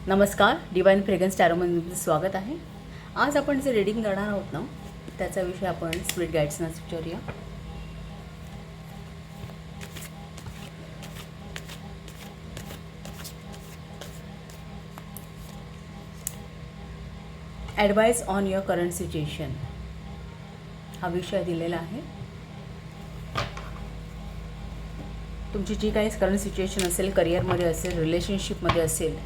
नमस्कार, divine fragrance टॅरोमध्ये तुमचं स्वागत आहे. आज आपण जे रीडिंग करणार आहोत ना, त्याचा विषय आपण स्पिरिट गाईड्सना विचारूया. Advice on your current situation हा विषय दिलेला आहे. तुमची जी काही करंट सिच्युएशन असेल, करिअरमध्ये असेल, रिलेशनशिपमध्ये असेल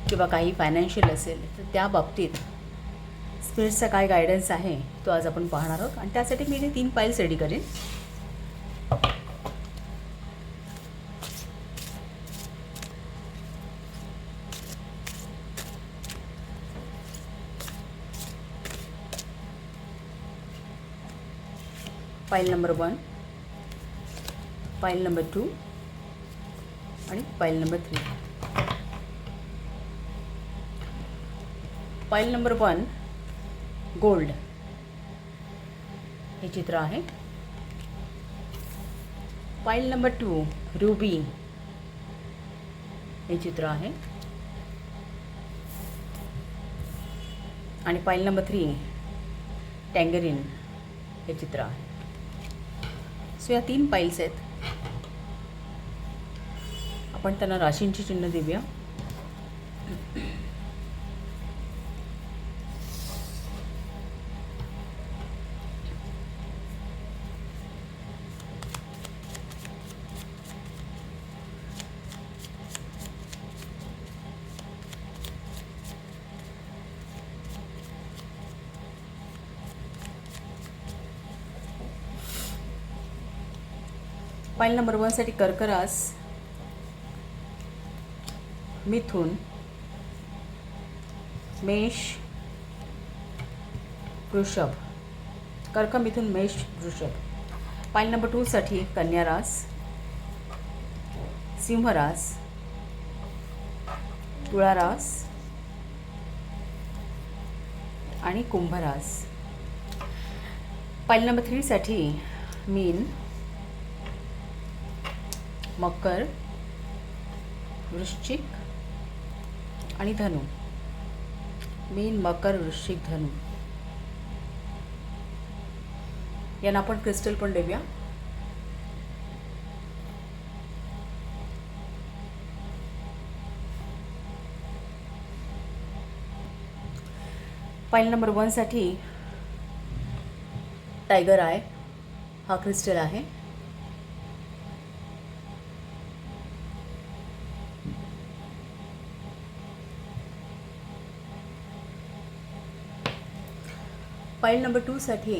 किंवा काही फायनान्शियल असेल, तर त्या बाबतीत स्पिरिटचा काय गायडन्स आहे तो आज आपण पाहणार आहोत. आणि त्यासाठी मी 3 फाईल्स रेडी करेन. फाईल नंबर 1, फाईल नंबर 2 आणि file number 3. File number 1 gold हे चित्र आहे. फाईल नंबर 2 रुबी हे चित्र आहे. आणि फाईल नंबर 3 टँगरीन हे चित्र आहे. सो या 3 फाईल्स आहेत. आपण त्यांना राशींची चिन्ह देऊया. फाईल नंबर 1 साठी कर्क रास, मिथुन, मेष, वृषभ. कर्क, मिथुन, मेष, वृषभ. फाईल नंबर 2 साठी कन्या रास, सिंह रास, तुळा रास आणि कुंभ रास. फाईल नंबर 3 साठी मीन, मकर, वृश्चिक आणि धनु. मीन, मकर, वृश्चिक, धनु यांना आपण क्रिस्टल पण देऊया. फाईल नंबर 1 साठी टायगर आय हा क्रिस्टल आहे. फाईल नंबर 2 साठी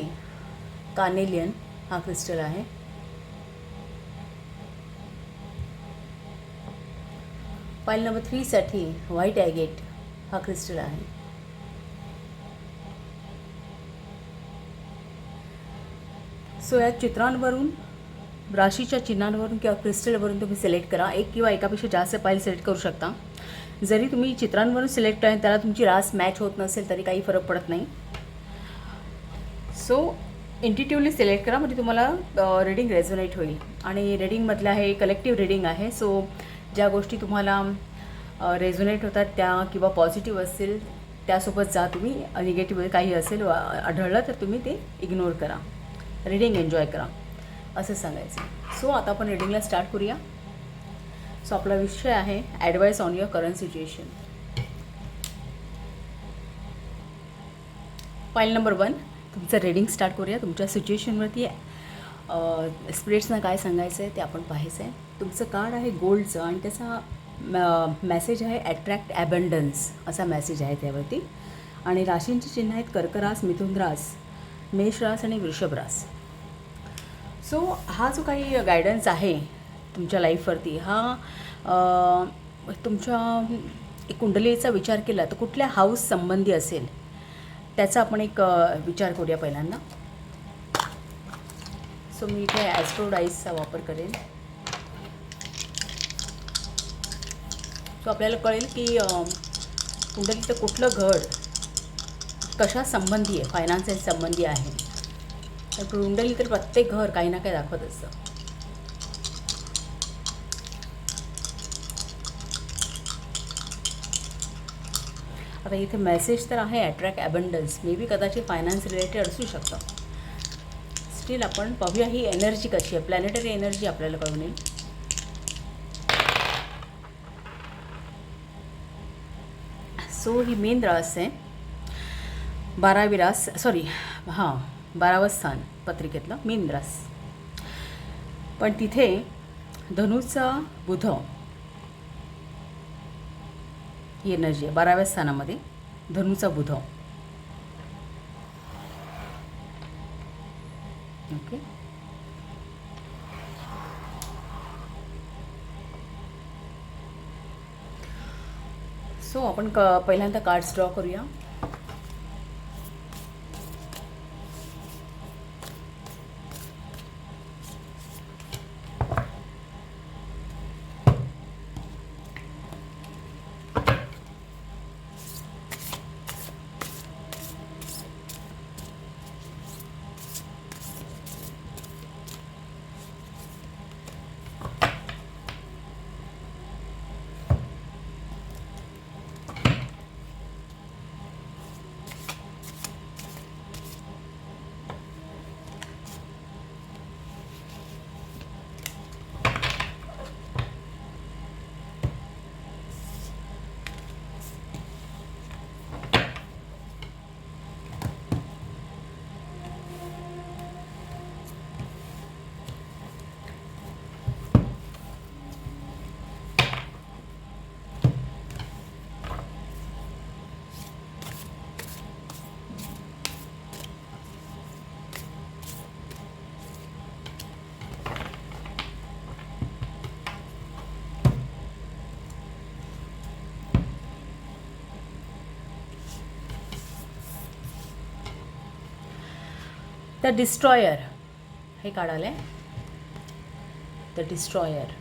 कार्नेलियन हा क्रिस्टल आहे. फाईल नंबर 3 साठी व्हाईट ॲगेट हा क्रिस्टल आहे. सो या चित्रांवरून, राशीच्या चिन्हांवरून किंवा क्रिस्टलवरून तुम्ही सिलेक्ट करा. एक किंवा एकापेक्षा जास्त फाईल सिलेक्ट करू शकता. जरी तुम्ही चित्रांवरून सिलेक्ट आहे त्याला तुमची रास मॅच होत नसेल तरी काही फरक पडत नाही. सो इंट्युटिव्हली सिलेक्ट करा, म्हणजे तुम्हाला रीडिंग रेझोनेट होईल. आणि रीडिंगमधलं हे कलेक्टिव्ह रीडिंग आहे. सो ज्या गोष्टी तुम्हाला रेझोनेट होतात त्या किंवा पॉझिटिव्ह असतील त्यासोबत जा तुम्ही. निगेटिव्ह काही असेल आढळलं तर तुम्ही ते इग्नोर करा. रीडिंग एन्जॉय करा असं सांगायचं. सो आता आपण रीडिंगला स्टार्ट करूया. सो आपला विषय आहे advice on your current situation. File number 1 तुमचं रीडिंग स्टार्ट करूया. तुमच्या सिच्युएशनवरती स्पिरिट्सना काय सांगायचं आहे ते आपण पाहायचं आहे. तुमचं कार्ड आहे गोल्डचं आणि त्याचा मॅसेज आहे अट्रॅक्ट ॲबंडन्स असा मॅसेज आहे त्यावरती. आणि राशींची चिन्ह आहेत कर्क रास, मिथुन रास, मेष रास आणि वृषभ रास. सो हा जो काही गायडन्स आहे तुमच्या लाईफवरती हा तुमच्या कुंडलीचा विचार केला तर कुठल्या हाऊस संबंधी असेल त्याचा आपण एक विचार करूया पहिल्यांदा. सो मी इथे ॲस्ट्रो डाईसचा वापर करेन. सो आपल्याला कळेल की कुंडलीचं कुठलं घर कशा संबंधी आहे, फायनान्शियल संबंधी आहे. तर कुंडली तर प्रत्येक घर काही ना काही दाखवत असतं. आता इथे मेसेज तर आहे अट्रॅक्ट ॲबंडन्स, मे बी कदाचित फायनान्स रिलेटेड असू शकतं. स्टील आपण पाहूया ही एनर्जी कशी आहे, प्लॅनेटरी एनर्जी आपल्याला कळून येईल. सो ही मेन रास आहे, 12वी रास, सॉरी 12वं स्थान पत्रिकेतलं मीन रास. पण तिथे धनुचा बुध ही एनर्जी आहे 12व्या स्थानामध्ये, धनुचा बुध. ओके, सो आपण पहिल्यांदा कार्ड्स ड्रॉ करूया. द डिस्ट्रॉयर हे कार्ड आलं आहे, the destroyer.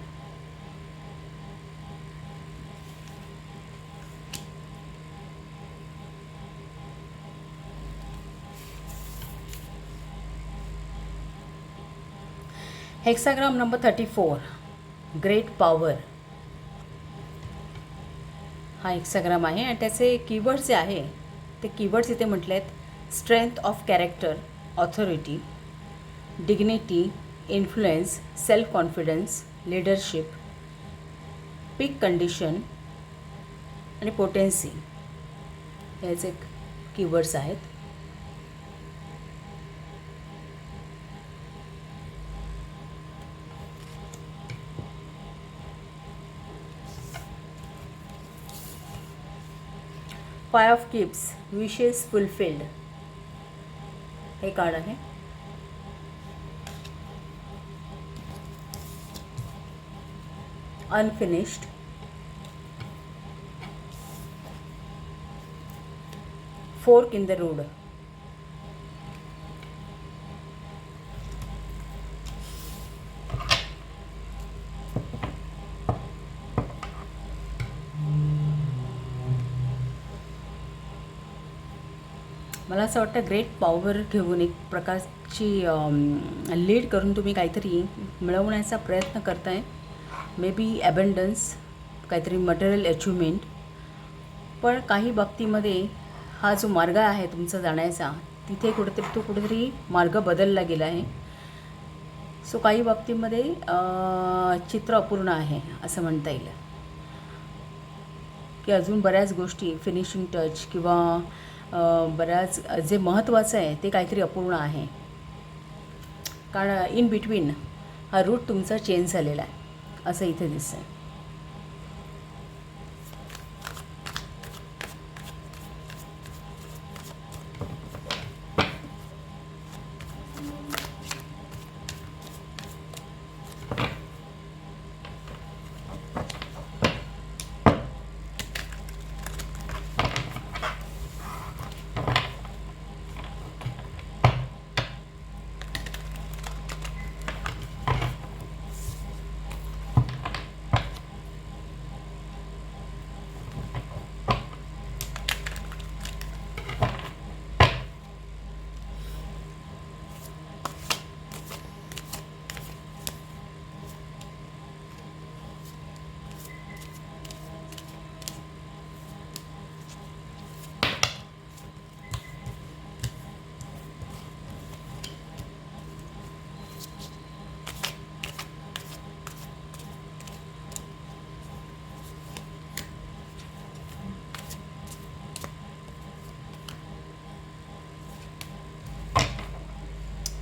Hexagram number 34, great power हा हेक्साग्राम आहे. आणि त्याचे कीवर्ड्स जे आहे ते कीवर्ड्स इथे म्हटले आहेत, strength of character, authority, dignity, influence, self confidence, leadership, peak condition आणि पोटेन्सी याचे कीवर्ड्स आहेत. Five of cups, wishes fulfilled हे कार्ड आहे. Unfinished, fork in the road, मला असं वाटतं ग्रेट पॉवर घेऊन एक प्रकारची लीड करून तुम्ही काहीतरी मिळवण्याचा प्रयत्न करताय. मे बी ॲबंडन्स, काहीतरी मटेरियल अचिव्हमेंट. पण काही बाबतीमध्ये हा जो मार्ग आहे तुमचा जाण्याचा, तिथे कुठेतरी मार्ग बदलला गेला आहे. सो काही बाबतीमध्ये चित्र अपूर्ण आहे असं म्हणता येईल, की अजून बऱ्याच गोष्टी फिनिशिंग टच किंवा बऱ्याच जे महत्त्वाचं आहे ते काहीतरी अपूर्ण आहे. कारण इन बिटवीन हा रूट तुमचा चेंज झालेला आहे असं इथे दिसतं आहे.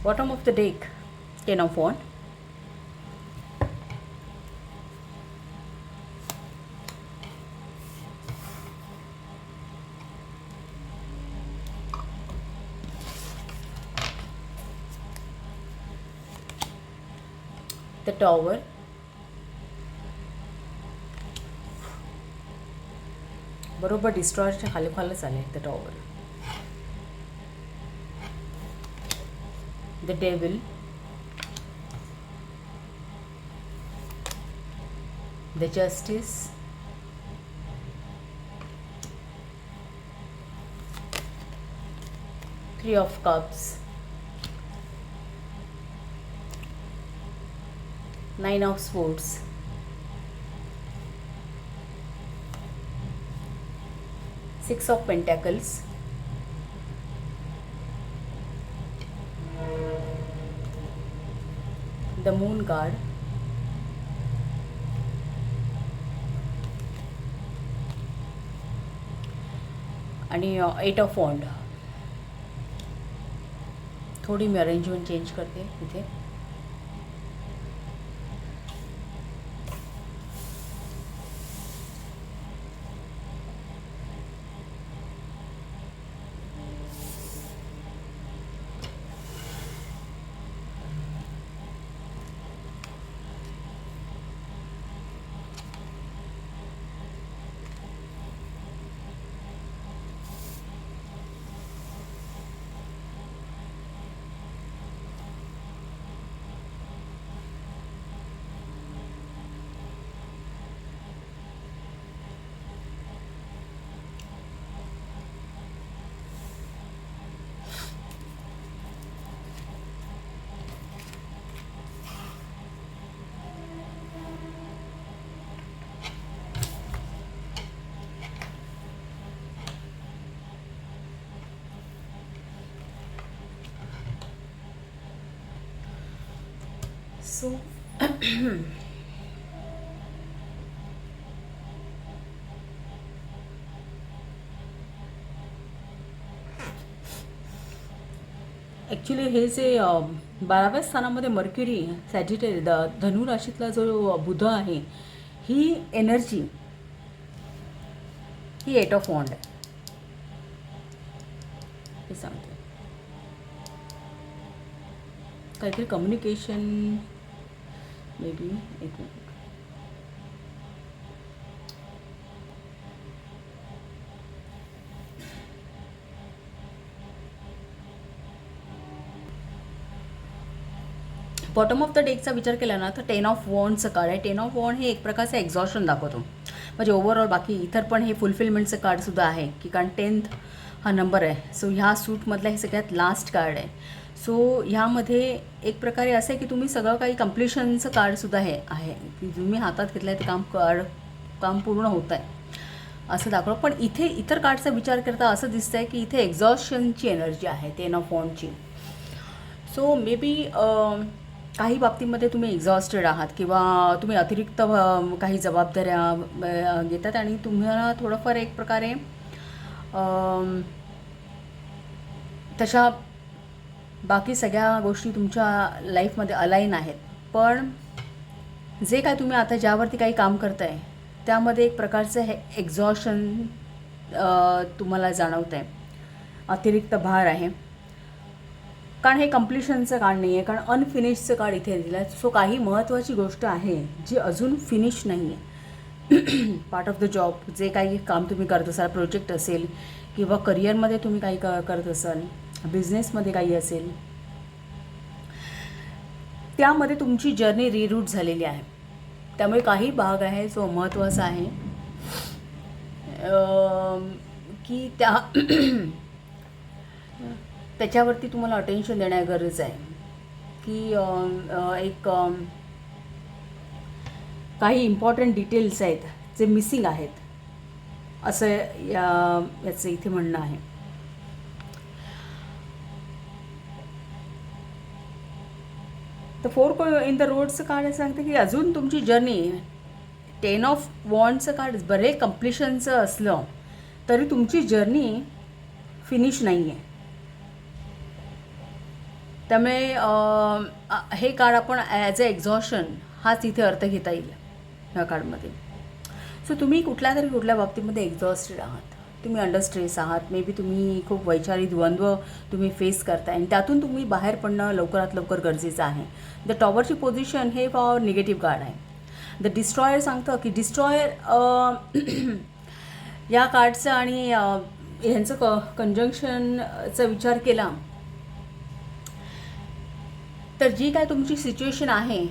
Bottom of the deck, 10 of Wands. The Tower. बरोबर डिस्ट्रॉयरच्या खालोखालच आले the tower. The devil. The justice. Three of cups. Nine of sports. Six of Pentacles. The Moon card. आणि 8 ऑफ वॉन्ड. थोडी मी अरेंजमेंट चेंज करते इथे. So ॲक्च्युली हे जे 12व्या स्थानामध्ये mercury धनु राशीतला जो बुध आहे, ही एनर्जी ही 8 ऑफ वॉन्ड आहे हे सांगते. काहीतरी कम्युनिकेशन मे बी. एक मिनिट. बॉटम ऑफ द डेकचा विचार केला ना तर 10 ऑफ वॉन्डचं कार्ड आहे. 10 ऑफ वॉन्ड हे एक प्रकारचं एक्झॉशन दाखवतो. म्हणजे ओव्हरऑल बाकी इतर पण हे फुलफिलमेंटचं कार्डसुद्धा आहे की कारण 10th हा नंबर आहे. सो ह्या सूटमधला हे सगळ्यात लास्ट कार्ड आहे. सो ह्यामध्ये एक प्रकारे असं आहे की तुम्ही सगळं काही कम्प्लिशनचं कार्डसुद्धा आहे की तुम्ही हातात घेतलं आहे ते काम पूर्ण होतं आहे असं दाखवलं. पण इथे इतर कार्डचा विचार करता असं दिसतं आहे की इथे एक्झॉशनची एनर्जी आहे 10 ऑफ वॉन्डची. सो मे बी काही बाबतीमध्ये तुम्ही एक्झॉस्टेड आहात किंवा तुम्ही अतिरिक्त काही जबाबदाऱ्या घेतात आणि तुम्हाला थोडंफार एक प्रकारे तशा बाकी सगळ्या गोष्टी तुमच्या लाईफमध्ये अलाईन आहेत. पण जे काय तुम्ही आता ज्यावरती काही काम करताय त्यामध्ये एक प्रकारचं हे एक्झॉशन तुम्हाला जाणवतं आहे. अतिरिक्त भार आहे कारण हे कम्प्लिशनचं कार्ड नाही आहे, कारण अनफिनिशचं कार्ड इथे दिलं आहे. सो काही महत्त्वाची गोष्ट आहे जी अजून फिनिश नाही आहे. पार्ट ऑफ द जॉब, जे काही काम तुम्ही करत असाल, प्रोजेक्ट असेल किंवा करिअरमध्ये तुम्ही काही करत असाल, बिझनेसमध्ये काही असेल, त्यामध्ये तुमची जर्नी रिरूट झालेली आहे. त्यामुळे काही भाग आहे जो महत्त्वाचा आहे की त्याच्यावरती तुम्हाला अटेन्शन देण्याची गरज आहे की एक काही इम्पॉर्टंट डिटेल्स आहेत जे मिसिंग आहेत असं याचं इथे म्हणणं आहे. तर 4 इन द रोडचं कार्ड सांगते की अजून तुमची जर्नी 10 ऑफ वॉन्डचं कार्ड बरे कम्प्लिशनचं असलं तरी तुमची जर्नी फिनिश नाही आहे. त्यामुळे हे कार्ड आपण ॲज अ एक्झॉशन हाच इथे अर्थ घेता येईल ह्या कार्डमध्ये. सो तुम्ही कुठल्या बाबतीमध्ये एक्झॉस्टेड आहात, तुम्ही अंडर स्ट्रेस आहात, मे बी तुम्ही खूप वैचारिक द्वंद्व तुम्ही फेस करताय आणि त्यातून तुम्ही बाहेर पडणं लवकरात लवकर गरजेचं आहे. द टॉवरची पोझिशन हे फॉर निगेटिव्ह कार्ड आहे. द डिस्ट्रॉयर सांगतं की डिस्ट्रॉयर या कार्डचं आणि ह्यांचं कंजंक्शनचा विचार केला तर जी काय तुमची सिच्युएशन आहे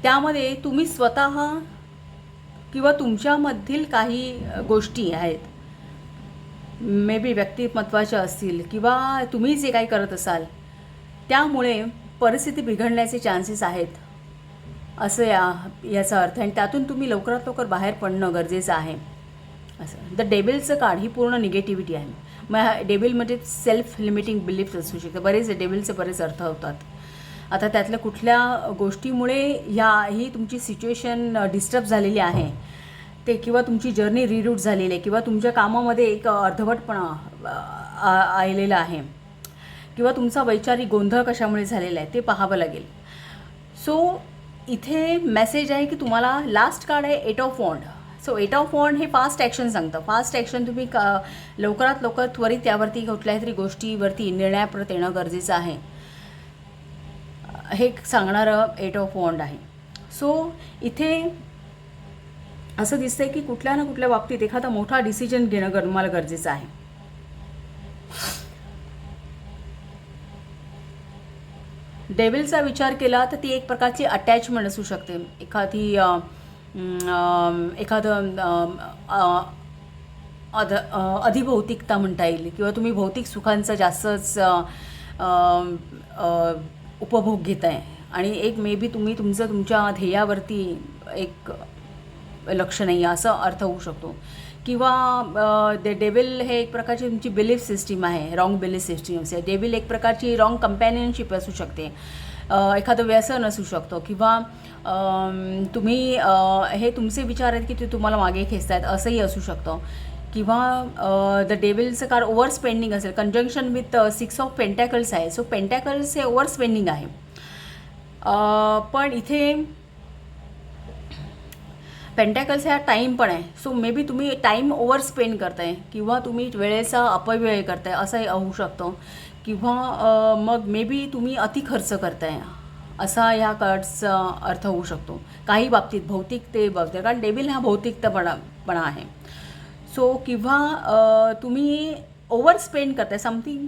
त्यामध्ये तुम्ही स्वतः किंवा तुमच्यामधील काही गोष्टी आहेत, मे बी व्यक्तिमत्वाच्या असतील किंवा तुम्ही जे काही करत असाल त्यामुळे परिस्थिती बिघडण्याचे चान्सेस आहेत असं याचा अर्थ. आणि त्यातून तुम्ही लवकरात लवकर बाहेर पडणं गरजेचं आहे असं. द डेबिलचं कार्ड ही पूर्ण निगेटिव्हिटी आहे. मग डेबिल म्हणजे सेल्फ लिमिटिंग बिलीफ्स असू शकते. बरेच डेबिलचे बरेच अर्थ होतात. आता त्यातल्या कुठल्या गोष्टीमुळे ही तुमची सिच्युएशन डिस्टर्ब झालेली आहे ते, किंवा तुमची जर्नी रिरूट झालेली आहे, किंवा तुमच्या कामामध्ये एक अर्धवटपणा आलेला आहे, किंवा तुमचा वैचारिक गोंधळ कशामुळे झालेला आहे ते पाहावं लागेल. सो इथे मेसेज आहे की तुम्हाला लास्ट कार्ड आहे 8 ऑफ वॉन्ड. सो 8 ऑफ वॉन्ड हे फास्ट ॲक्शन सांगतं. फास्ट ॲक्शन तुम्ही लवकरात लवकर त्वरित त्यावरती कुठल्याही तरी गोष्टीवरती निर्णयाप्रत येणं गरजेचं आहे हे सांगणारं 8 ऑफ वॉन्ड आहे. सो इथे असं दिसतंय की कुठल्या ना कुठल्या बाबतीत एखादा मोठा डिसिजन घेणं तुम्हाला गरजेचं आहे. डेव्हिलचा विचार केला तर ती एक प्रकारची अटॅचमेंट असू शकते. एखादं अधिभौतिकता म्हणता येईल, किंवा तुम्ही भौतिक सुखांचा जास्तच उपभोग घेताय आणि एक मे बी तुम्ही तुमच्या ध्येयावरती एक लक्ष नाही असं अर्थ होऊ शकतो. किंवा डेव्हिल हे एक प्रकारची तुमची बिलीफ सिस्टीम आहे, रॉंग बिलीफ सिस्टीम आहे. डेव्हिल एक प्रकारची रॉंग कंपॅनियनशिप असू शकते, एखादं व्यसन असू शकतो, किंवा तुम्ही हे तुमचे विचार आहेत की ते तुम्हाला मागे खेचतायत असंही असू शकतं. किंवा द डेव्हिलचं कार्ड ओव्हर स्पेंडिंग असेल, कंजंक्शन विथ 6 ऑफ पेंटॅकल्स आहे. सो पेंटॅकल्स हे ओव्हर स्पेंडिंग आहे. पण इथे पेंटॅकल्स ह्या टाईम पण आहे. सो मे बी तुम्ही टाईम ओव्हर स्पेंड करताय, किंवा तुम्ही वेळेचा अपव्यय करताय असंही होऊ शकतं. किंवा मग मे बी तुम्ही अति खर्च करताय असा ह्या कार्ड्सचा अर्थ होऊ शकतो. काही बाबतीत भौतिकते बघते, कारण डेव्हिल हा भौतिकतापणा आहे. सो किंवा तुम्ही ओव्हर स्पेंड करताय, समथिंग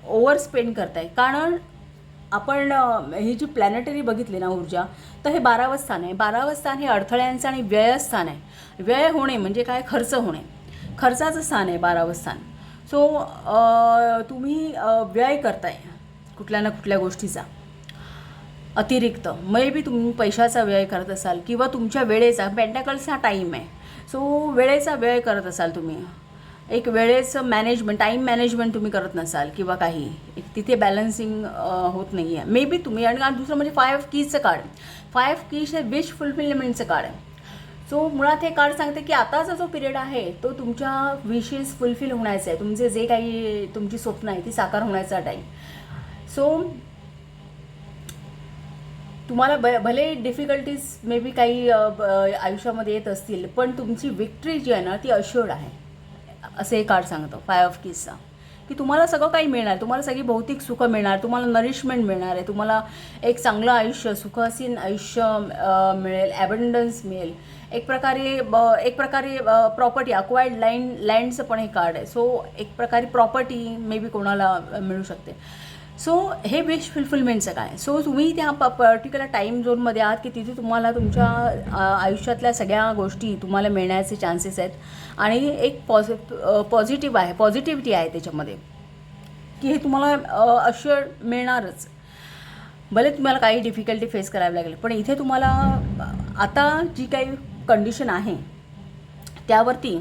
ओव्हर स्पेंड करताय. कारण आपण ही जी प्लॅनेटरी बघितली ना ऊर्जा, तर हे 12वं स्थान आहे. 12वं स्थान हे अडथळ्यांचं आणि व्ययस्थान आहे. व्यय होणे म्हणजे काय, खर्च होणे, खर्चाचं स्थान आहे 12वं स्थान. सो तुम्ही व्यय करताय कुठल्या ना कुठल्या गोष्टीचा अतिरिक्त, मे बी तुम्ही पैशाचा व्यय करत असाल, किंवा तुमच्या वेळेचा, पेंटॅकल्स हा टाईम आहे. सो वेळेचा व्यय करत असाल तुम्ही, एक वेळेचं मॅनेजमेंट, टाईम मॅनेजमेंट तुम्ही करत नसाल, किंवा काही तिथे बॅलन्सिंग होत नाही आहे मे बी तुम्ही. आणि दुसरं म्हणजे 5 ऑफ कीजचं कार्ड. 5 ऑफ कीज हे विश फुलफिलमेंटचं कार्ड आहे. सो मुळात हे कार्ड सांगते की आताचा जो पिरियड आहे तो तुमच्या विशेस फुलफिल होण्याचा आहे, तुमचे जे काही तुमची स्वप्न आहे ती साकार होण्याचा टाईम. सो तुम्हाला भले डिफिकल्टीज मे बी काही आयुष्यामध्ये येत असतील, पण तुमची विक्ट्री जी आहे ना ती अश्युअर्ड आहे असं हे कार्ड सांगतं 5 ऑफ कीजचा. की तुम्हाला सगळं काही मिळणार, तुम्हाला सगळी भौतिक सुखं मिळणार, तुम्हाला नरिशमेंट मिळणार आहे, तुम्हाला एक चांगलं आयुष्य, सुखासीन आयुष्य मिळेल, ॲबंडन्स मिळेल. एक प्रकारे प्रॉपर्टी, अक्वायर्ड लँडचं पण हे कार्ड आहे. सो एक प्रकारे प्रॉपर्टी मे बी कोणाला मिळू शकते. सो हे विश फुलफिलमेंटचं काय. सो तुम्ही त्या पर्टिक्युलर टाईम झोनमध्ये आहात की तिथे तुम्हाला तुमच्या आयुष्यातल्या सगळ्या गोष्टी तुम्हाला मिळण्याचे चान्सेस आहेत. आणि एक पॉझिटिव्ह आहे, पॉझिटिव्हिटी आहे त्याच्यामध्ये की हे तुम्हाला अश्युअर मिळणारच. भले तुम्हाला काही डिफिकल्टी फेस करावी लागेल, पण इथे तुम्हाला आता जी काही कंडिशन आहे त्यावरती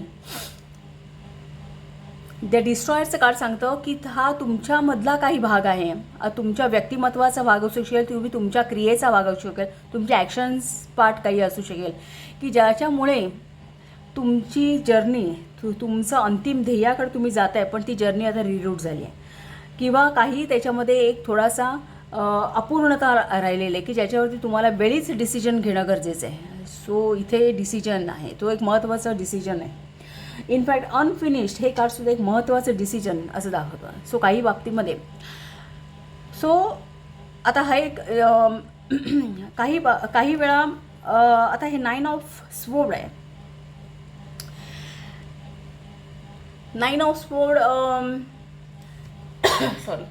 द डिस्ट्रॉयरचं कार्ड सांगतं की हा तुमच्यामधला काही भाग आहे, तुमच्या व्यक्तिमत्वाचा भाग असू शकेल, तुम्ही तुमच्या क्रियेचा भाग असू शकेल, तुमचे ॲक्शन्स पार्ट काही असू शकेल की ज्याच्यामुळे तुमची जर्नी तुमचं अंतिम ध्येयाकडे तुम्ही जात आहे, पण ती जर्नी आता रिरूट झाली आहे. किंवा काही त्याच्यामध्ये एक थोडासा अपूर्णता राहिलेला आहे की ज्याच्यावरती तुम्हाला वेळीच डिसिजन घेणं गरजेचं आहे. सो इथे डिसिजन आहे, तो एक महत्त्वाचा डिसिजन आहे. इनफॅक्ट अनफिनिश्ड हे कार्डसुद्धा एक महत्त्वाचं डिसिजन असं दाखवतं. सो काही बाबतीमध्ये सो आता हा एक काही वेळा आता हे 9 ऑफ स्वोर्ड आहे. 9 of sword sorry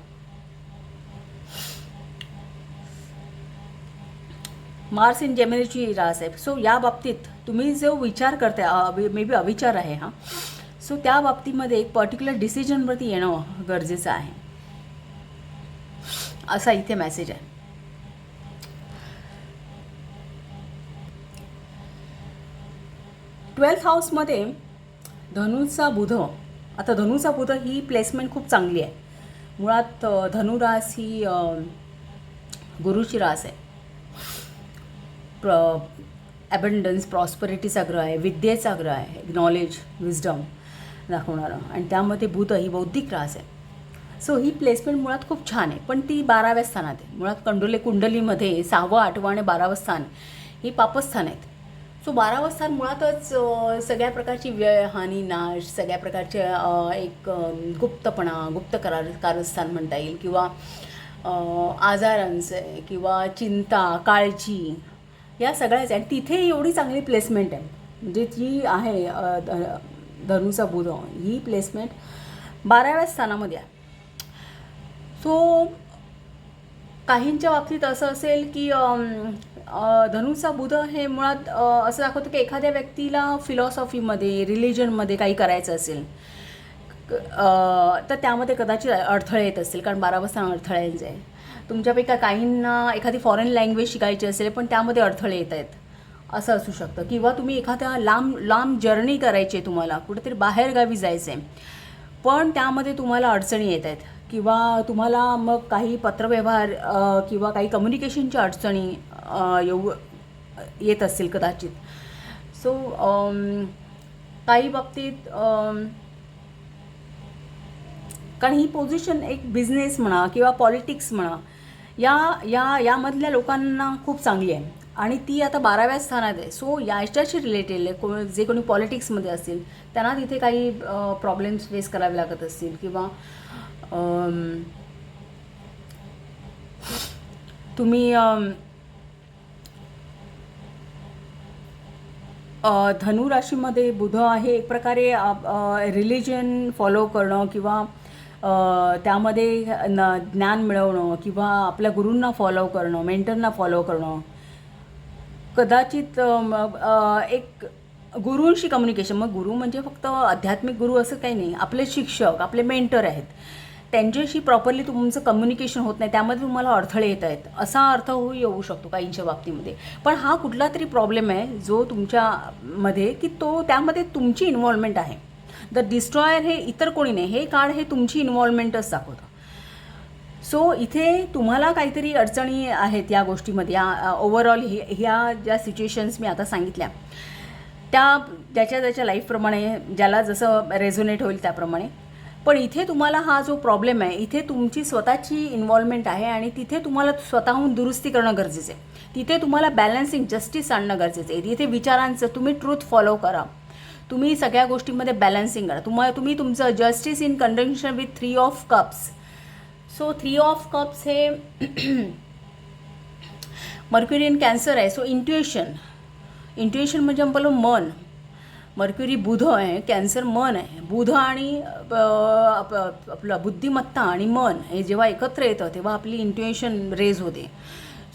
Mars in जेमिनीची रास आहे. सो या बाबतीत तुम्ही जो विचार करताय, मे बी अविचार आहे हा, सो त्या बाबतीमध्ये एक पर्टिक्युलर डिसिजनवरती येणं गरजेचं आहे, असा इथे मेसेज आहे. ट्वेल्थ हाऊसमध्ये धनुचा बुध. आता धनुचा बुध ही प्लेसमेंट खूप चांगली आहे. मुळात धनुरास ही गुरुची रास आहे. ॲबंडन्स, प्रॉस्परिटीचा ग्रह आहे, विद्येचा ग्रह आहे, नॉलेज, विजडम दाखवणारं, आणि त्यामध्ये बुध ही बौद्धिक रास आहे. सो ही प्लेसमेंट मुळात खूप छान आहे, पण ती 12व्या स्थानात आहे. मुळात कुंडलीमध्ये 6वं, 8वं आणि 12वं स्थान ही पापस्थान आहेत. सो 12वं स्थान मुळातच सगळ्या प्रकारची व्यय, हानी, नाश, सगळ्या प्रकारचे एक गुप्तपणा, कारस्थान म्हणता येईल, किंवा आजारांचे किंवा चिंता, काळजी, या सगळ्याच. आणि तिथे एवढी चांगली प्लेसमेंट आहे, म्हणजे जी आहे धनुचा बुध ही प्लेसमेंट 12व्या स्थानामध्ये आहे. सो काहींच्या बाबतीत असं असेल की धनुचा बुध हे मुळात असं दाखवतं की एखाद्या व्यक्तीला फिलॉसॉफीमध्ये, रिलिजनमध्ये काही करायचं असेल तर त्यामध्ये कदाचित अडथळे येत असतील, कारण 12वं स्थान अडथळ्यांचं आहे. तुमच्यापैकी काहींना एखादी फॉरेन लँग्वेज शिकायची असेल, पण त्यामध्ये अडथळे येत आहेत, असं असू शकतं. किंवा तुम्ही एखाद्या लांब जर्नी करायची आहे, तुम्हाला कुठेतरी बाहेरगावी जायचं आहे, पण त्यामध्ये तुम्हाला अडचणी येत आहेत, किंवा तुम्हाला मग काही पत्रव्यवहार किंवा काही कम्युनिकेशनच्या अडचणी येत असतील कदाचित. सो काही बाबतीत कारण ही पोझिशन एक बिझनेस म्हणा किंवा पॉलिटिक्स म्हणा, यामधल्या लोकांना खूप चांगली आहे, आणि ती आता 12व्या स्थानात आहे. सो याच्याशी रिलेटेड जे कोणी पॉलिटिक्समध्ये असतील त्यांना तिथे काही प्रॉब्लेम्स फेस करावे लागत असतील, किंवा तुम्ही धनुराशीमध्ये बुध आहे, एक प्रकारे रिलिजन फॉलो करणं किंवा त्यामध्ये ज्ञान मिळवणं, किंवा आपल्या गुरूंना फॉलो करणं, मेंटरना फॉलो करणं, कदाचित एक गुरूंशी कम्युनिकेशन. मग गुरु म्हणजे फक्त आध्यात्मिक गुरु असं काही नाही, आपले शिक्षक, आपले मेंटर आहेत, त्यांच्याशी प्रॉपरली तुमचं कम्युनिकेशन होत नाही, त्यामध्ये तुम्हाला अडथळे येत आहेत, असा अर्थ येऊ शकतो काहींच्या बाबतीमध्ये. पण हा कुठला तरी प्रॉब्लेम आहे जो तुमच्यामध्ये की त्यामध्ये तुमची इन्व्हॉल्वमेंट आहे. द डिस्ट्रॉयर हे इतर कोणी नाही, हे कार्ड हे तुमची इन्व्हॉल्वमेंटच दाखवतं. सो इथे तुम्हाला काहीतरी अडचणी आहेत या गोष्टीमध्ये. ओव्हरऑल ह्या ज्या सिच्युएशन्स मी आता सांगितल्या त्या ज्याच्या लाईफप्रमाणे, ज्याला जसं रेझोनेट होईल त्याप्रमाणे. पण इथे तुम्हाला हा जो प्रॉब्लेम आहे, इथे तुमची स्वतःची इन्व्हॉल्वमेंट आहे, आणि तिथे तुम्हाला स्वतःहून दुरुस्ती करणं गरजेचं आहे. तिथे तुम्हाला बॅलन्सिंग, जस्टिस आणणं गरजेचं आहे. तिथे विचारांचं तुम्ही ट्रूथ फॉलो करा, तुम्ही सगळ्या गोष्टींमध्ये बॅलन्सिंग करा. तुम्ही तुमचं justice in conjunction with 3 of cups. So 3 of cups हे मर्क्युरी इन कॅन्सर आहे. सो इंट्युएशन म्हणजे आपण मन. मर्क्युरी बुध आहे, कॅन्सर मन आहे. बुध आणि आपलं बुद्धिमत्ता आणि मन हे जेव्हा एकत्र येतं तेव्हा आपली इंट्युएशन रेज होते.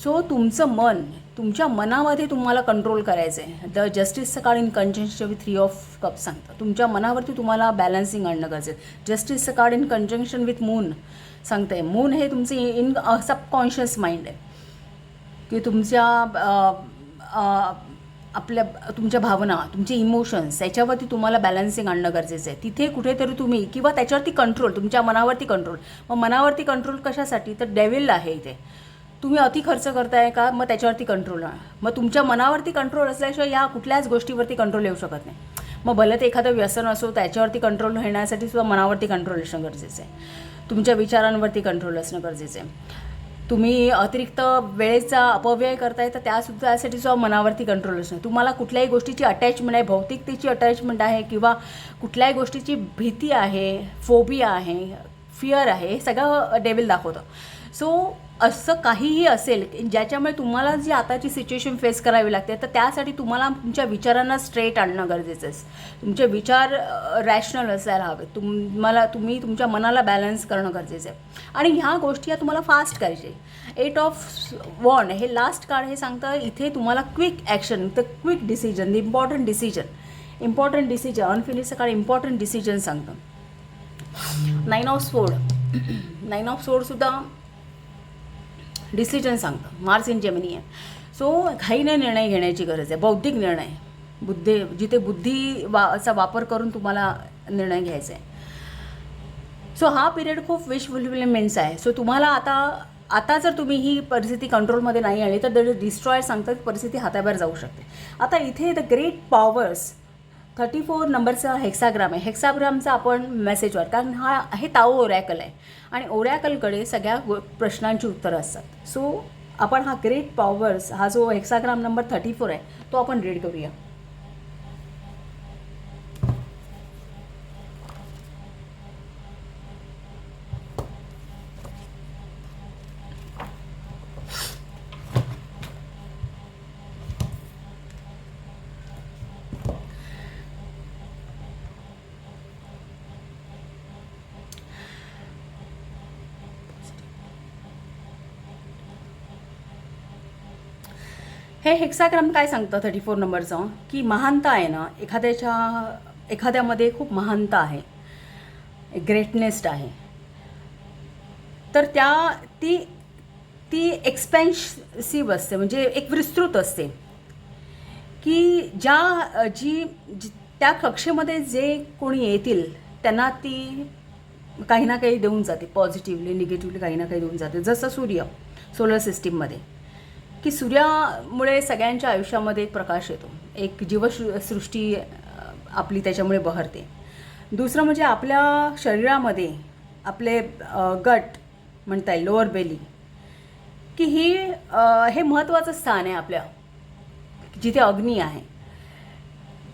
सो तुमचं मन, तुमच्या मनामध्ये तुम्हाला कंट्रोल करायचं आहे. द जस्टिसचं card in conjunction with 3 of cups सांगतं तुम्च्या मनावरती तुम्हाला बॅलन्सिंग आणणं गरजेचं आहे. जस्टिसचं card in conjunction with moon सांगतं आहे. मून हे तुमचं सबकॉन्शियस माइंड आहे, की तुमच्या भावना, तुमचे इमोशन्स, याच्यावरती तुम्हाला बॅलन्सिंग आणणं गरजेचं आहे. तिथे कुठेतरी तुम्ही, किंवा त्याच्यावरती कंट्रोल, तुमच्या मनावरती कंट्रोल. मग मनावरती कंट्रोल कशासाठी, तर डेव्हिल आहे इथे. तुम्ही अति खर्च करताय का, मग त्याच्यावरती कंट्रोल. मग तुमच्या मनावरती कंट्रोल असल्याशिवाय या कुठल्याच गोष्टीवरती कंट्रोल येऊ शकत नाही. मग भलं ते एखादं व्यसन असो, त्याच्यावरती कंट्रोल येण्यासाठी सुद्धा मनावरती कंट्रोल असणं गरजेचं आहे. तुमच्या विचारांवरती कंट्रोल असणं गरजेचं आहे. तुम्ही अतिरिक्त वेळेचा अपव्यय करताय तर त्यासाठी सुद्धा मनावरती कंट्रोल असणं. तुम्हाला कुठल्याही गोष्टीची अटॅचमेंट आहे, भौतिकतेची अटॅचमेंट आहे किंवा कुठल्याही गोष्टीची भीती आहे, फोबिया आहे, फिअर आहे, हे सगळं डेव्हिल दाखवतं. सो असं काहीही असेल ज्याच्यामुळे तुम्हाला जी आताची सिच्युएशन फेस करावी लागते, तर त्यासाठी तुम्हाला तुमच्या विचारांना स्ट्रेट आणणं गरजेचं आहे. तुमचे विचार रॅशनल असायला हवे. तुम्ही तुमच्या मनाला बॅलन्स करणं गरजेचं आहे. आणि ह्या गोष्टी या तुम्हाला फास्ट करायचे. 8 ऑफ वॉन्ड हे लास्ट कार्ड हे सांगतं इथे तुम्हाला quick action, the quick decision, the important decision unfinished card important decision सांगतं. 9 ऑफ सोड सुद्धा डिसिजन सांगतं. मार्स इन जेमिनी आहे. सो घाईने निर्णय घेण्याची गरज आहे. बौद्धिक निर्णय, जिथे बुद्धीचा वापर करून तुम्हाला निर्णय घ्यायचा आहे. सो हा पिरियड खूप विश फुलफिलमेंट्स आहे. सो तुम्हाला आता जर तुम्ही ही परिस्थिती कंट्रोलमध्ये नाही आली तर डिस्ट्रॉय सांगतात, परिस्थिती हाताबाहेर जाऊ शकते. आता इथे द ग्रेट पॉवर्स 34 नंबरचा हेक्साग्राम आहे. हेक्साग्रामचा आपण मेसेजवर, कारण हे ताओ ओरॅकल आहे आणि ओरॅकलकडे सगळ्या प्रश्नांची उत्तरं असतात. सो आपण हा ग्रेट पॉवर्स, हा जो हेक्साग्राम नंबर 34 आहे, तो आपण रीड करूया. हे हेक्साग्राम काय सांगतं 34 नंबरचं, की महानता आहे ना, एखाद्यामध्ये खूप महानता आहे, ग्रेटनेस आहे, तर ती एक्सपेन्सिव्ह असते, म्हणजे एक विस्तृत असते, की त्या कक्षेमध्ये जे कोणी येतील त्यांना ती काही ना काही देऊन जाते. पॉझिटिव्हली निगेटिव्हली काही ना काही देऊन जाते. जसं सूर्य सोलर सिस्टीममध्ये, की सूर्यामुळे सगळ्यांच्या आयुष्यामध्ये एक प्रकाश येतो, एक जीवसृष्टी आपली त्याच्यामुळे बहरते. दुसरं म्हणजे आपल्या शरीरामध्ये आपले गट म्हणता येईल, लोअर बेली, की हे महत्त्वाचं स्थान आहे आपल्या, जिथे अग्नी आहे.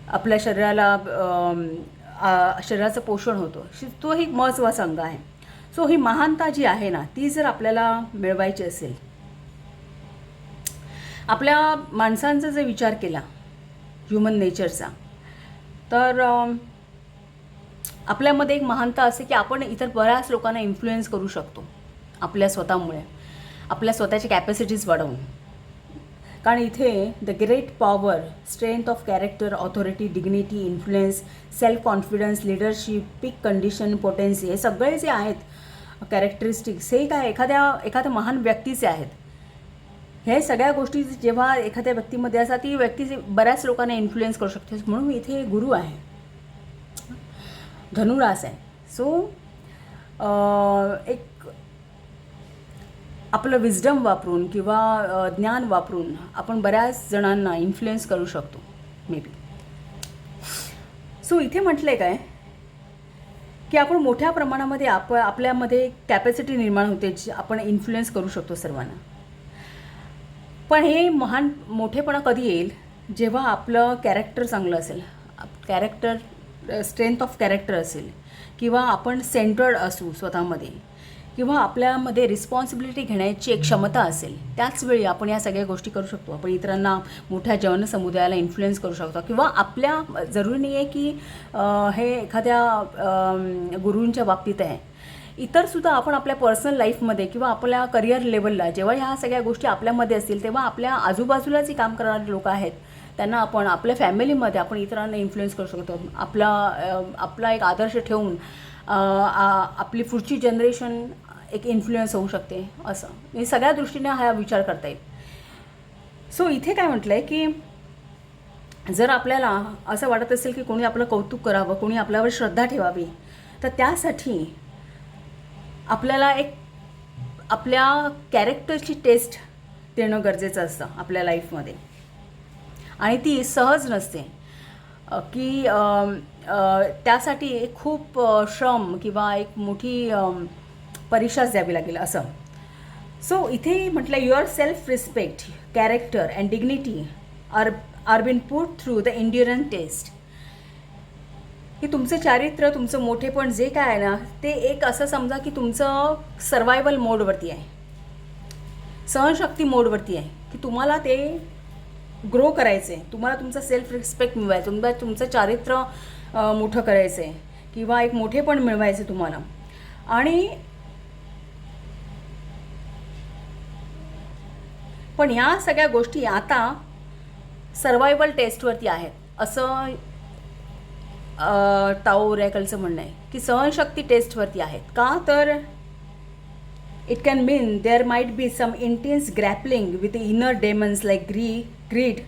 आपल्या शरीराचं पोषण होतं, तो एक महत्त्वाचा अंग आहे. सो ही महानता जी आहे ना, ती जर आपल्याला मिळवायची असेल, आपल्या माणसांचा जर विचार केला, ह्युमन नेचरचा, तर आपल्यामध्ये एक महानता असते की आपण इतर बऱ्याच लोकांना इन्फ्लुएन्स करू शकतो आपल्या स्वतःमुळे, आपल्या स्वतःच्या कॅपॅसिटीज वाढवून. कारण इथे the great power, strength of character, authority, dignity, influence, self confidence, leadership, peak condition, potency, हे सगळे जे आहेत कॅरेक्टरिस्टिक्स, हे काय एखाद्या महान व्यक्तीचे आहेत. हे सगळ्या गोष्टी जेव्हा एखाद्या व्यक्तीमध्ये असतात, ती व्यक्ती बऱ्याच लोकांना इन्फ्लुएन्स करू शकते. म्हणून इथे गुरु आहे, धनुरास आहे. सो एक आपलं विजडम वापरून किंवा ज्ञान वापरून आपण बऱ्याच जणांना इन्फ्लुएन्स करू शकतो मे बी. सो इथे म्हटलं आहे काय, की आपण मोठ्या प्रमाणामध्ये आपल्यामध्ये कॅपॅसिटी निर्माण होते, आपण इन्फ्लुएन्स करू शकतो सर्वांना. पण हे मोठेपणा कधी येईल, जेव्हा आपलं कॅरेक्टर चांगलं असेल, स्ट्रेंथ ऑफ कॅरेक्टर असेल, किंवा आपण सेंटर्ड असू स्वतःमध्ये, किंवा आपल्यामध्ये रिस्पॉन्सिबिलिटी घेण्याची एक क्षमता असेल, त्याचवेळी आपण या सगळ्या गोष्टी करू शकतो. आपण इतरांना, मोठ्या जनसमुदायाला इन्फ्लुएन्स करू शकतो. किंवा आपल्या, जरुरी नाही आहे की हे एखाद्या गुरूंच्या बाबतीत आहे, इतरसुद्धा आपण आपल्या पर्सनल लाईफमध्ये किंवा आपल्या करिअर लेवलला जेव्हा ह्या सगळ्या गोष्टी आपल्यामध्ये असतील, तेव्हा आपल्या आजूबाजूला जी काम करणारे लोक आहेत त्यांना आपण, आपल्या फॅमिलीमध्ये आपण इतरांना इन्फ्लुएन्स करू शकतो. आपला एक आदर्श ठेवून आपली पुढची जनरेशन एक इन्फ्लुएन्स होऊ शकते. असं मी सगळ्या दृष्टीने हा विचार करता येईल. सो इथे काय म्हटलं आहे, की जर आपल्याला असं वाटत असेल की कोणी आपलं कौतुक करावं, कोणी आपल्यावर श्रद्धा ठेवावी, तर त्यासाठी आपल्याला एक आपल्या कॅरेक्टरची टेस्ट देणं गरजेचं असतं आपल्या लाईफमध्ये. आणि ती सहज नसते. की त्यासाठी एक खूप श्रम किंवा एक मोठी परीक्षाच द्यावी लागेल असं. सो इथे म्हटलं your self respect, character and dignity are been put through the endurance test. की तुमचं चारित्र्य, तुमचं मोठेपण जे काय आहे ना, ते एक असं समजा की तुमचं सर्वायवल मोडवरती आहे, सहनशक्ती मोडवरती आहे, की तुम्हाला ते ग्रो करायचं आहे, तुम्हाला तुमचा सेल्फ रिस्पेक्ट मिळवायचं, तुमचं चारित्र्य मोठं करायचं आहे किंवा एक मोठेपण मिळवायचं तुम्हाला. आणि पण ह्या सगळ्या गोष्टी आता सर्वायवल टेस्टवरती आहेत असं टाओ ओरॅकलचं म्हणणं आहे, की सहनशक्ती टेस्टवरती आहेत. का तर it can mean there might be some intense grappling with inner demons like greed,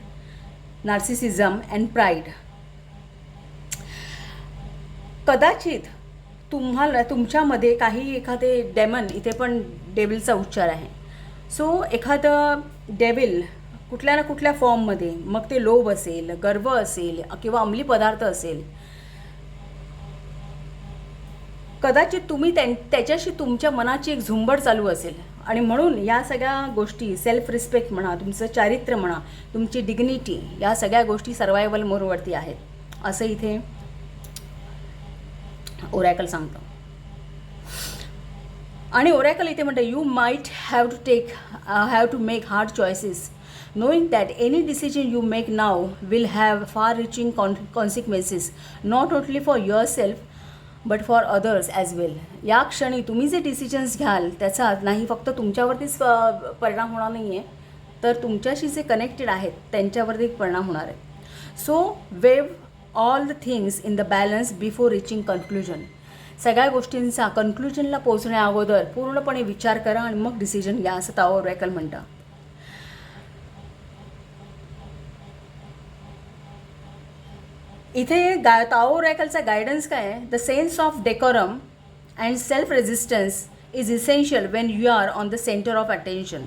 narcissism and pride. कदाचित तुमच्यामध्ये काही एखादे डेमन, इथे पण डेव्हिलचा उच्चार आहे. सो एखादं डेव्हिल कुठल्या ना कुठल्या फॉर्ममध्ये, मग ते लोभ असेल, गर्व असेल किंवा अंमली पदार्थ असेल, कदाचित तुम्ही त्याच्याशी तुमच्या मनाची एक झुंबड चालू असेल. आणि म्हणून या सगळ्या गोष्टी, सेल्फ रिस्पेक्ट म्हणा, तुमचं चारित्र्य म्हणा, तुमची डिग्निटी, या सगळ्या गोष्टी सर्वायवल मोडवरती आहेत असं इथे ओरॅकल सांगतं. आणि ओरॅकल इथे म्हणतं you might have to make hard choices knowing that any decision you make now will have far-reaching consequences not only for yourself but for others as well. या क्षणी तुम्ही जे डिसिजन्स घ्याल त्याचा नाही फक्त तुमच्यावरतीच परिणाम होणार नाही आहे, तर तुमच्याशी जे कनेक्टेड आहेत त्यांच्यावरती परिणाम होणार आहे. So wave all the things in the balance before reaching conclusion. सगळ्या गोष्टींचा कन्क्लुजनला पोहोचण्या अगोदर पूर्णपणे विचार करा आणि मग डिसिजन घ्या असं टाओ ओरॅकल म्हणतं. इथे टाओ ओरॅकलचा गायडन्स काय आहे? The sense of decorum and self resistance is essential when you are on the centre of attention.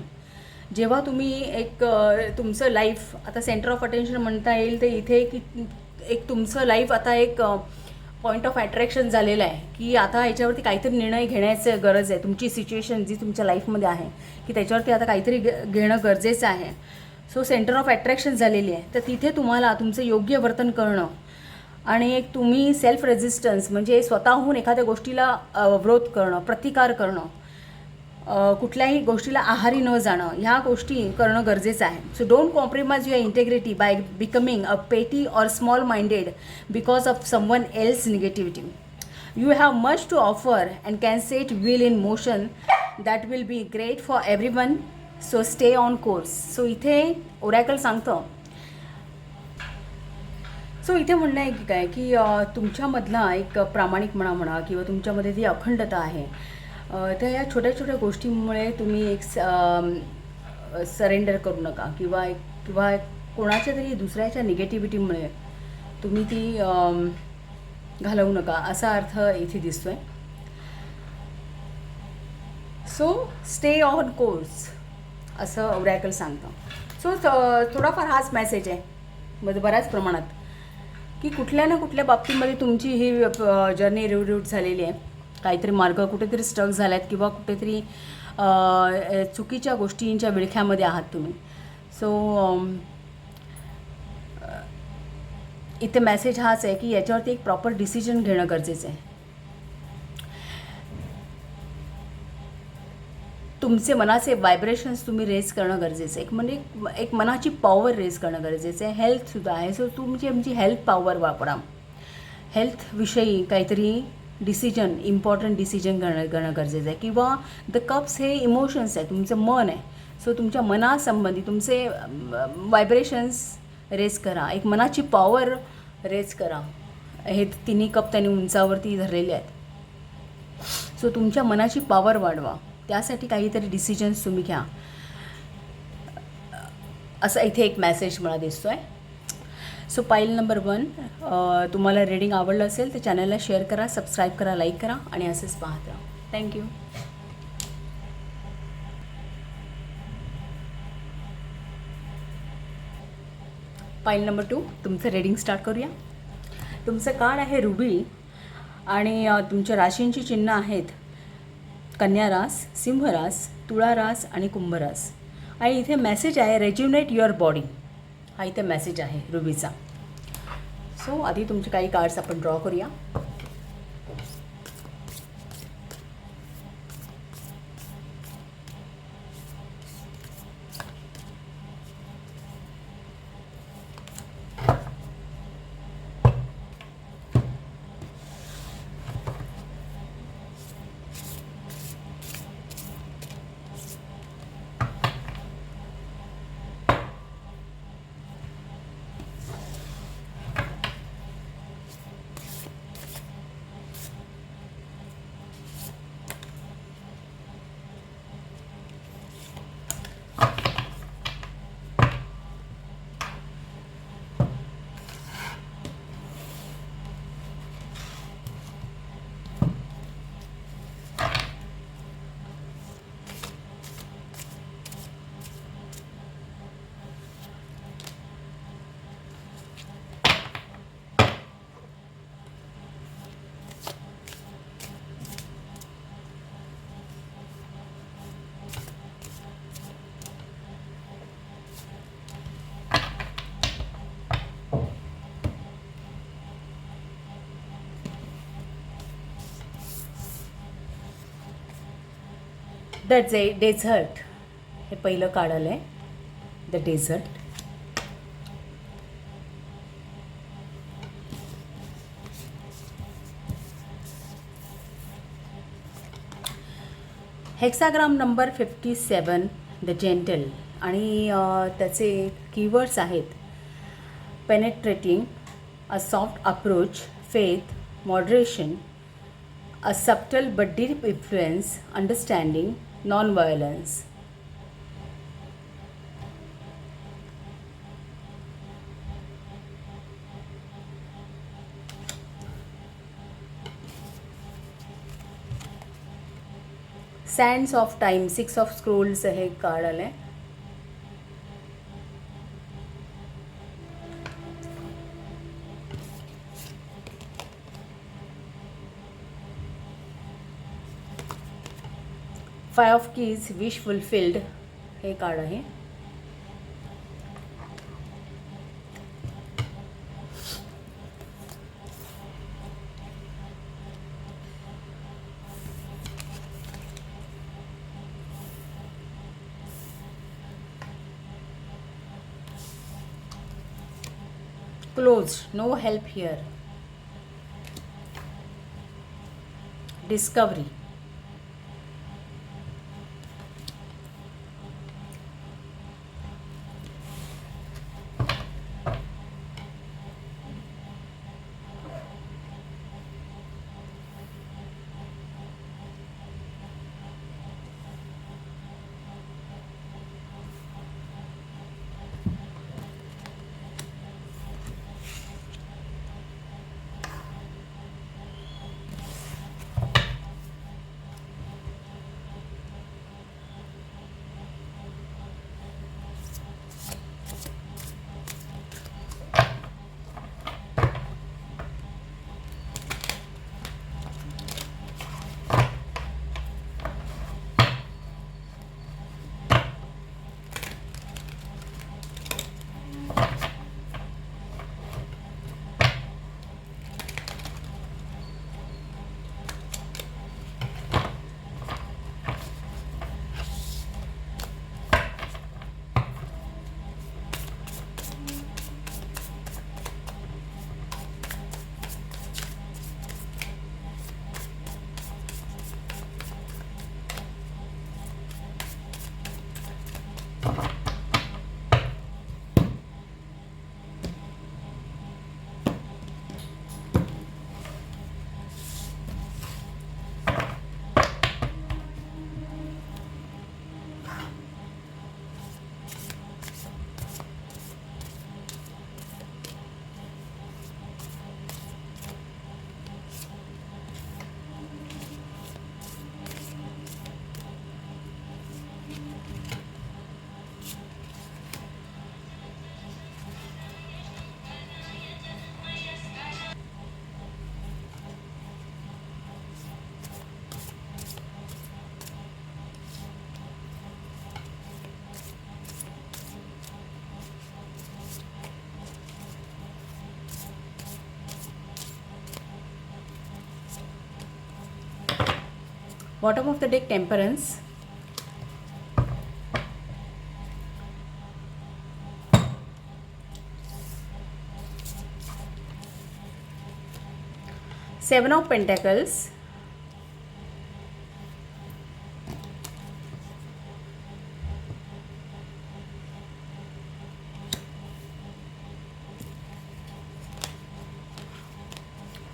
जेव्हा तुम्ही एक तुमचं लाईफ आता सेंटर ऑफ अटेन्शन म्हणता येईल, तर इथे की एक तुमचं लाईफ आता एक पॉईंट ऑफ अट्रॅक्शन झालेलं आहे, की आता याच्यावरती काहीतरी निर्णय घेण्याचं गरज आहे. तुमची सिच्युएशन जी तुमच्या लाईफमध्ये आहे की त्याच्यावरती आता काहीतरी घेणं गरजेचं आहे. सो सेंटर ऑफ अट्रॅक्शन झालेली आहे, तर तिथे तुम्हाला तुमचं योग्य वर्तन करणं आणि एक तुम्ही सेल्फ रेझिस्टन्स म्हणजे स्वतःहून एखाद्या गोष्टीला विरोध करणं, प्रतिकार करणं, कुठल्याही गोष्टीला आहारी न जाणं, ह्या गोष्टी करणं गरजेचं आहे. So don't compromise your integrity by becoming a petty or small minded because of someone else negativity. You have much to offer and can set will in motion that will be great for everyone. So stay on course. So इथे oracle सांगतं. So इथे म्हणणं आहे की काय की तुमच्यामधला एक प्रामाणिकपणा म्हणा किंवा तुमच्यामध्ये जी अखंडता आहे, तर या छोट्या छोट्या गोष्टींमुळे तुम्ही एक सरेंडर करू नका किंवा कोणाच्या तरी दुसऱ्याच्या निगेटिव्हिटीमुळे तुम्ही ती घालवू नका असा अर्थ इथे दिसतो आहे. सो स्टे ऑन कोर्स असं ओरॅकल सांगतं. सो थोडाफार हाच मेसेज आहे म्हणजे बऱ्याच प्रमाणात, की कुठल्या ना कुठल्या बाबतीमध्ये तुमची ही जर्नी रिव्ह्यूट झालेली आहे, काहीतरी मार्ग कुठेतरी स्टक झाला आहेत किंवा कुठेतरी चुकीच्या गोष्टींच्या विळख्यामध्ये आहात तुम्ही. सो इथे मेसेज हाच आहे की याच्यावरती एक प्रॉपर डिसिजन घेणं गरजेचं आहे. तुमचे मनाचे व्हायब्रेशन्स तुम्ही रेज करणं गरजेचं आहे. म्हणजे एक मनाची पॉवर रेज करणं गरजेचं आहे. हेल्थसुद्धा आहे. सो तुमची हेल्थ पॉवर वापरा. हेल्थविषयी काहीतरी डिसिजन, इम्पॉर्टंट डिसिजन घेणं गरजेचं आहे. किंवा द कप्स हे इमोशन्स आहे, तुमचं मन आहे. सो तुमच्या मनासंबंधी तुमचे व्हायब्रेशन्स रेज करा, एक मनाची पॉवर रेज करा. हे तिन्ही कप त्यांनी उंचावरती धरलेले आहेत. सो तुमच्या मनाची पॉवर वाढवा, त्यासाठी काहीतरी डिसिजन्स तुम्ही घ्या असं इथे एक मेसेज मला दिसतो आहे. सो पाईल नंबर 1, तुम्हाला रीडिंग आवडलं असेल तर चॅनलला शेअर करा, सबस्क्राईब करा, लाईक करा आणि असंच पाहत राहा. थँक्यू. पाईल नंबर 2, तुमचं रीडिंग स्टार्ट करूया. तुमचं कार्ड आहे रुबी आणि तुमच्या राशींची चिन्ह आहेत कन्या रास, सिंह रास, तुळा रास आणि कुंभ रास. आणि इथे मेसेज आहे रेज्युनेट युअर बॉडी. हा इथे मेसेज आहे रुबीचा. सो आधी तुमचे काही कार्ड्स आपण ड्रॉ करूया. द डेझर्ट हे पहिलं कार्ड आलं आहे. The desert. Hexagram number 57 the gentle. आणि त्याचे कीवर्ड्स आहेत penetrating, a soft approach, faith, moderation, a subtle but deep influence, understanding, non violence. Sands of time, 6 of scrolls हे कार्ड आलं आहे. Five of keys, wish fulfilled हे card आहे. Closed, no help here. Discovery. Bottom of the deck temperance, seven of pentacles,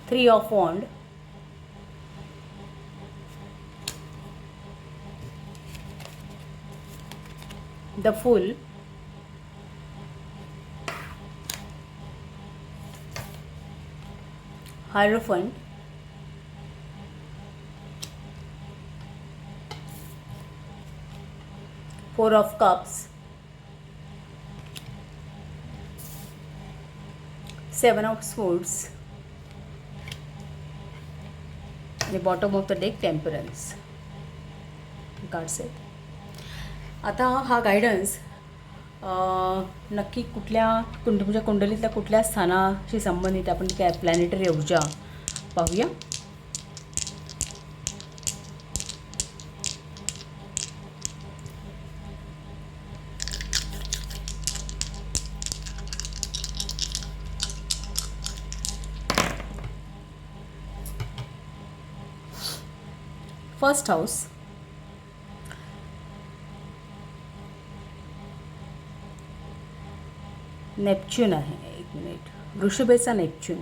three of wand, the fool, hierophant, four of cups, seven of sports आणि bottom of the deck temperance cards आहेत. आता हा guidance नक्की तुमच्या कुंडलीतल्या कुठल्या स्थानाशी संबंधित आपण काय प्लॅनेटरी ऊर्जा पाहूया. फर्स्ट हाऊस, नेपच्यून आहे. एक मिनिट, वृषभेचा नेपच्यून.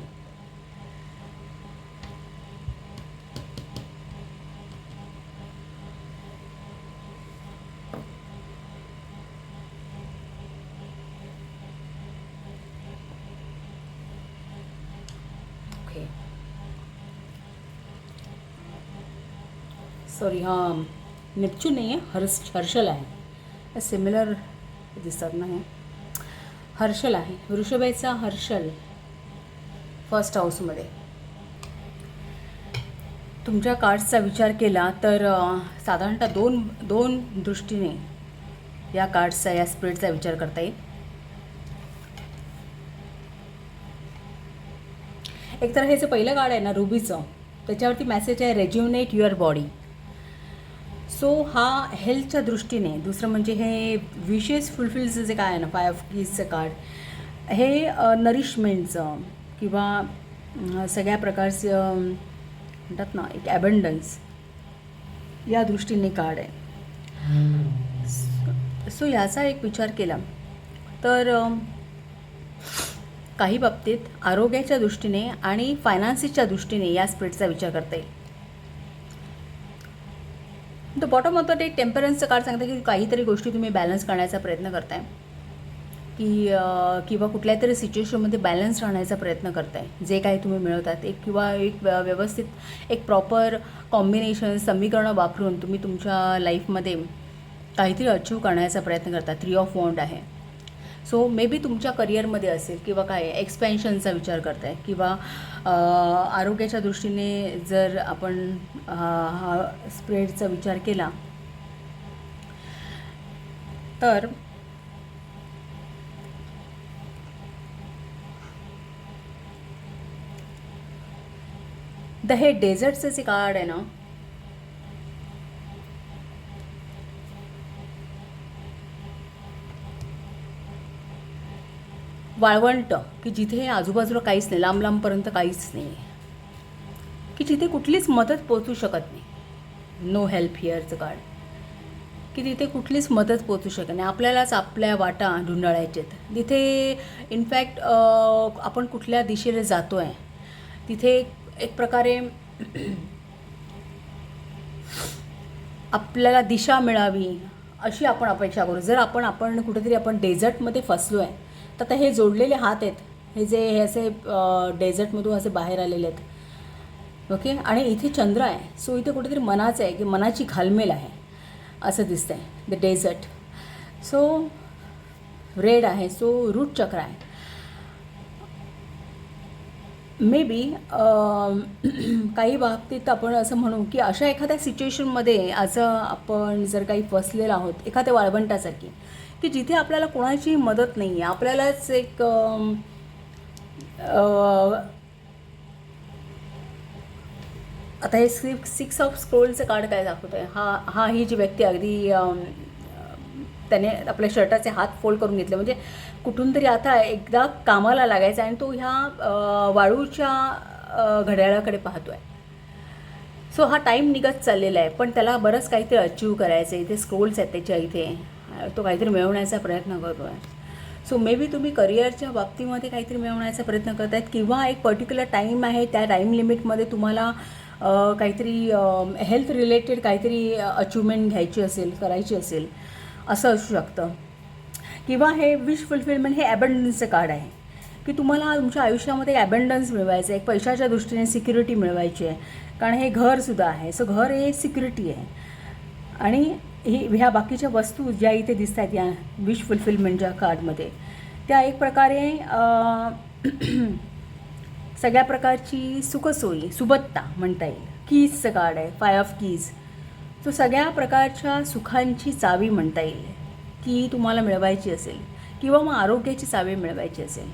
ओके, सॉरी, हां नेपच्यून नाही आहे, हर्षल आहे. सिमिलर दिसत नाही. हर्षल आहे, वृषभेचा हर्षल फर्स्ट हाऊसमध्ये. तुमच्या कार्ड्सचा विचार केला तर साधारणतः दोन दृष्टीने या कार्ड्सचा, या स्प्रेडचा विचार करता येईल. एकतर हे जे पहिलं कार्ड आहे ना रुबीचं, त्याच्यावरती मेसेज आहे रेज्युनेट युअर बॉडी. सो हा हेल्थच्या दृष्टीने. दुसरं म्हणजे हे विशेस फुलफिलचं जे काय आहे ना, 5 ऑफ कीजचं कार्ड, हे नरिशमेंटचं किंवा सगळ्या प्रकारचं म्हणतात ना एक ॲबंडन्स या दृष्टीने कार्ड आहे. सो याचा एक विचार केला तर काही बाबतीत आरोग्याच्या दृष्टीने आणि फायनान्सेसच्या दृष्टीने या स्प्रेडचा विचार करता येईल. The bottom of the deck टेम्परन्सचं कार्ड सांगतं की काहीतरी गोष्टी तुम्ही बॅलन्स करण्याचा प्रयत्न करताय किंवा कुठल्या तरी सिच्युएशनमध्ये बॅलन्स राहण्याचा प्रयत्न करताय. जे काही तुम्ही मिळवतात एक व्यवस्थित एक प्रॉपर कॉम्बिनेशन समीकरणं वापरून तुम्ही तुमच्या लाईफमध्ये काहीतरी अचीव करण्याचा प्रयत्न करता. 3 ऑफ वॉन्ड आहे. सो मे बी तुमच्या करिअरमध्ये असेल किंवा काय एक्सपेन्शनचा विचार करताय किंवा आरोग्याच्या दृष्टीने जर आपण हा स्प्रेडचा विचार केला तर हे डेझर्टचं जे कार्ड आहे ना, वाळवंट, की जिथे आजूबाजूला काहीच नाही, लांब लांबपर्यंत काहीच नाही, की जिथे कुठलीच मदत पोचू शकत नाही. नो हेल्प हिअरचं कार्ड, की तिथे कुठलीच मदत पोचू शकत नाही. आपल्यालाच आपल्या वाटा ढुंढाळायच्यात. तिथे इनफॅक्ट आपण कुठल्या दिशेला जातो आहे तिथे एक प्रकारे आपल्याला दिशा मिळावी अशी आपण अपेक्षा करू. जर आपण कुठेतरी आपण डेझर्टमध्ये फसलो आहे तर आता हे जोडलेले हात आहेत, हे असे डेझर्टमधून असे बाहेर आलेले आहेत. ओके, आणि इथे चंद्र आहे. सो इथे कुठेतरी मनाचं आहे की मनाची घालमेल आहे असं दिसतं आहे. The dessert. सो रेड आहे. सो रूट चक्र आहे. मे बी काही बाबतीत आपण असं म्हणू की अशा एखाद्या सिच्युएशनमध्ये असं आपण जर काही फसलेलं आहोत एखाद्या वाळवंटासारखी, की जिथे आपल्याला कोणाची मदत नाही आहे, आपल्यालाच एक आता हे सिक्स ऑफ स्क्रोलचं कार्ड काय दाखवतं आहे, ही जी व्यक्ती अगदी त्याने आपल्या शर्टाचे हात फोल्ड करून घेतले, म्हणजे कुठून तरी आता एकदा कामाला लागायचा आणि तो ह्या वाळूच्या घड्याळाकडे पाहतो आहे. सो हा टाईम निघत चाललेला आहे, पण त्याला बरंच काहीतरी अचीव करायचं आहे. इथे स्क्रोल्स आहेत त्याच्या इथे, तो काहीतरी मिळवण्याचा प्रयत्न करतो आहे. सो मे बी तुम्ही करिअरच्या बाबतीमध्ये काहीतरी मिळवण्याचा प्रयत्न करत आहेत, किंवा एक पर्टिक्युलर टाईम आहे, त्या टाईम लिमिटमध्ये तुम्हाला काहीतरी हेल्थ रिलेटेड काहीतरी अचिव्हमेंट घ्यायची असेल, करायची असेल, असं असू शकतं. किंवा हे विश फुलफिलमेंट हे ॲबंडन्सचं कार्ड आहे, की तुम्हाला तुमच्या आयुष्यामध्ये ॲबंडन्स मिळवायचं आहे, एक पैशाच्या दृष्टीने सिक्युरिटी मिळवायची आहे. कारण हे घरसुद्धा आहे, सो घर हे सिक्युरिटी आहे. आणि ह्या बाकीच्या वस्तू ज्या इथे दिसत आहेत या विश फुलफिलमेंटच्या कार्डमध्ये, त्या एक प्रकारे सगळ्या प्रकारची सुखसोयी, सुबत्ता म्हणता येईल. कीजचं कार्ड आहे, 5 ऑफ कीज. तो सगळ्या प्रकारच्या सुखांची चावी म्हणता येईल, की तुम्हाला मिळवायची असेल, किंवा मग आरोग्याची चावी मिळवायची असेल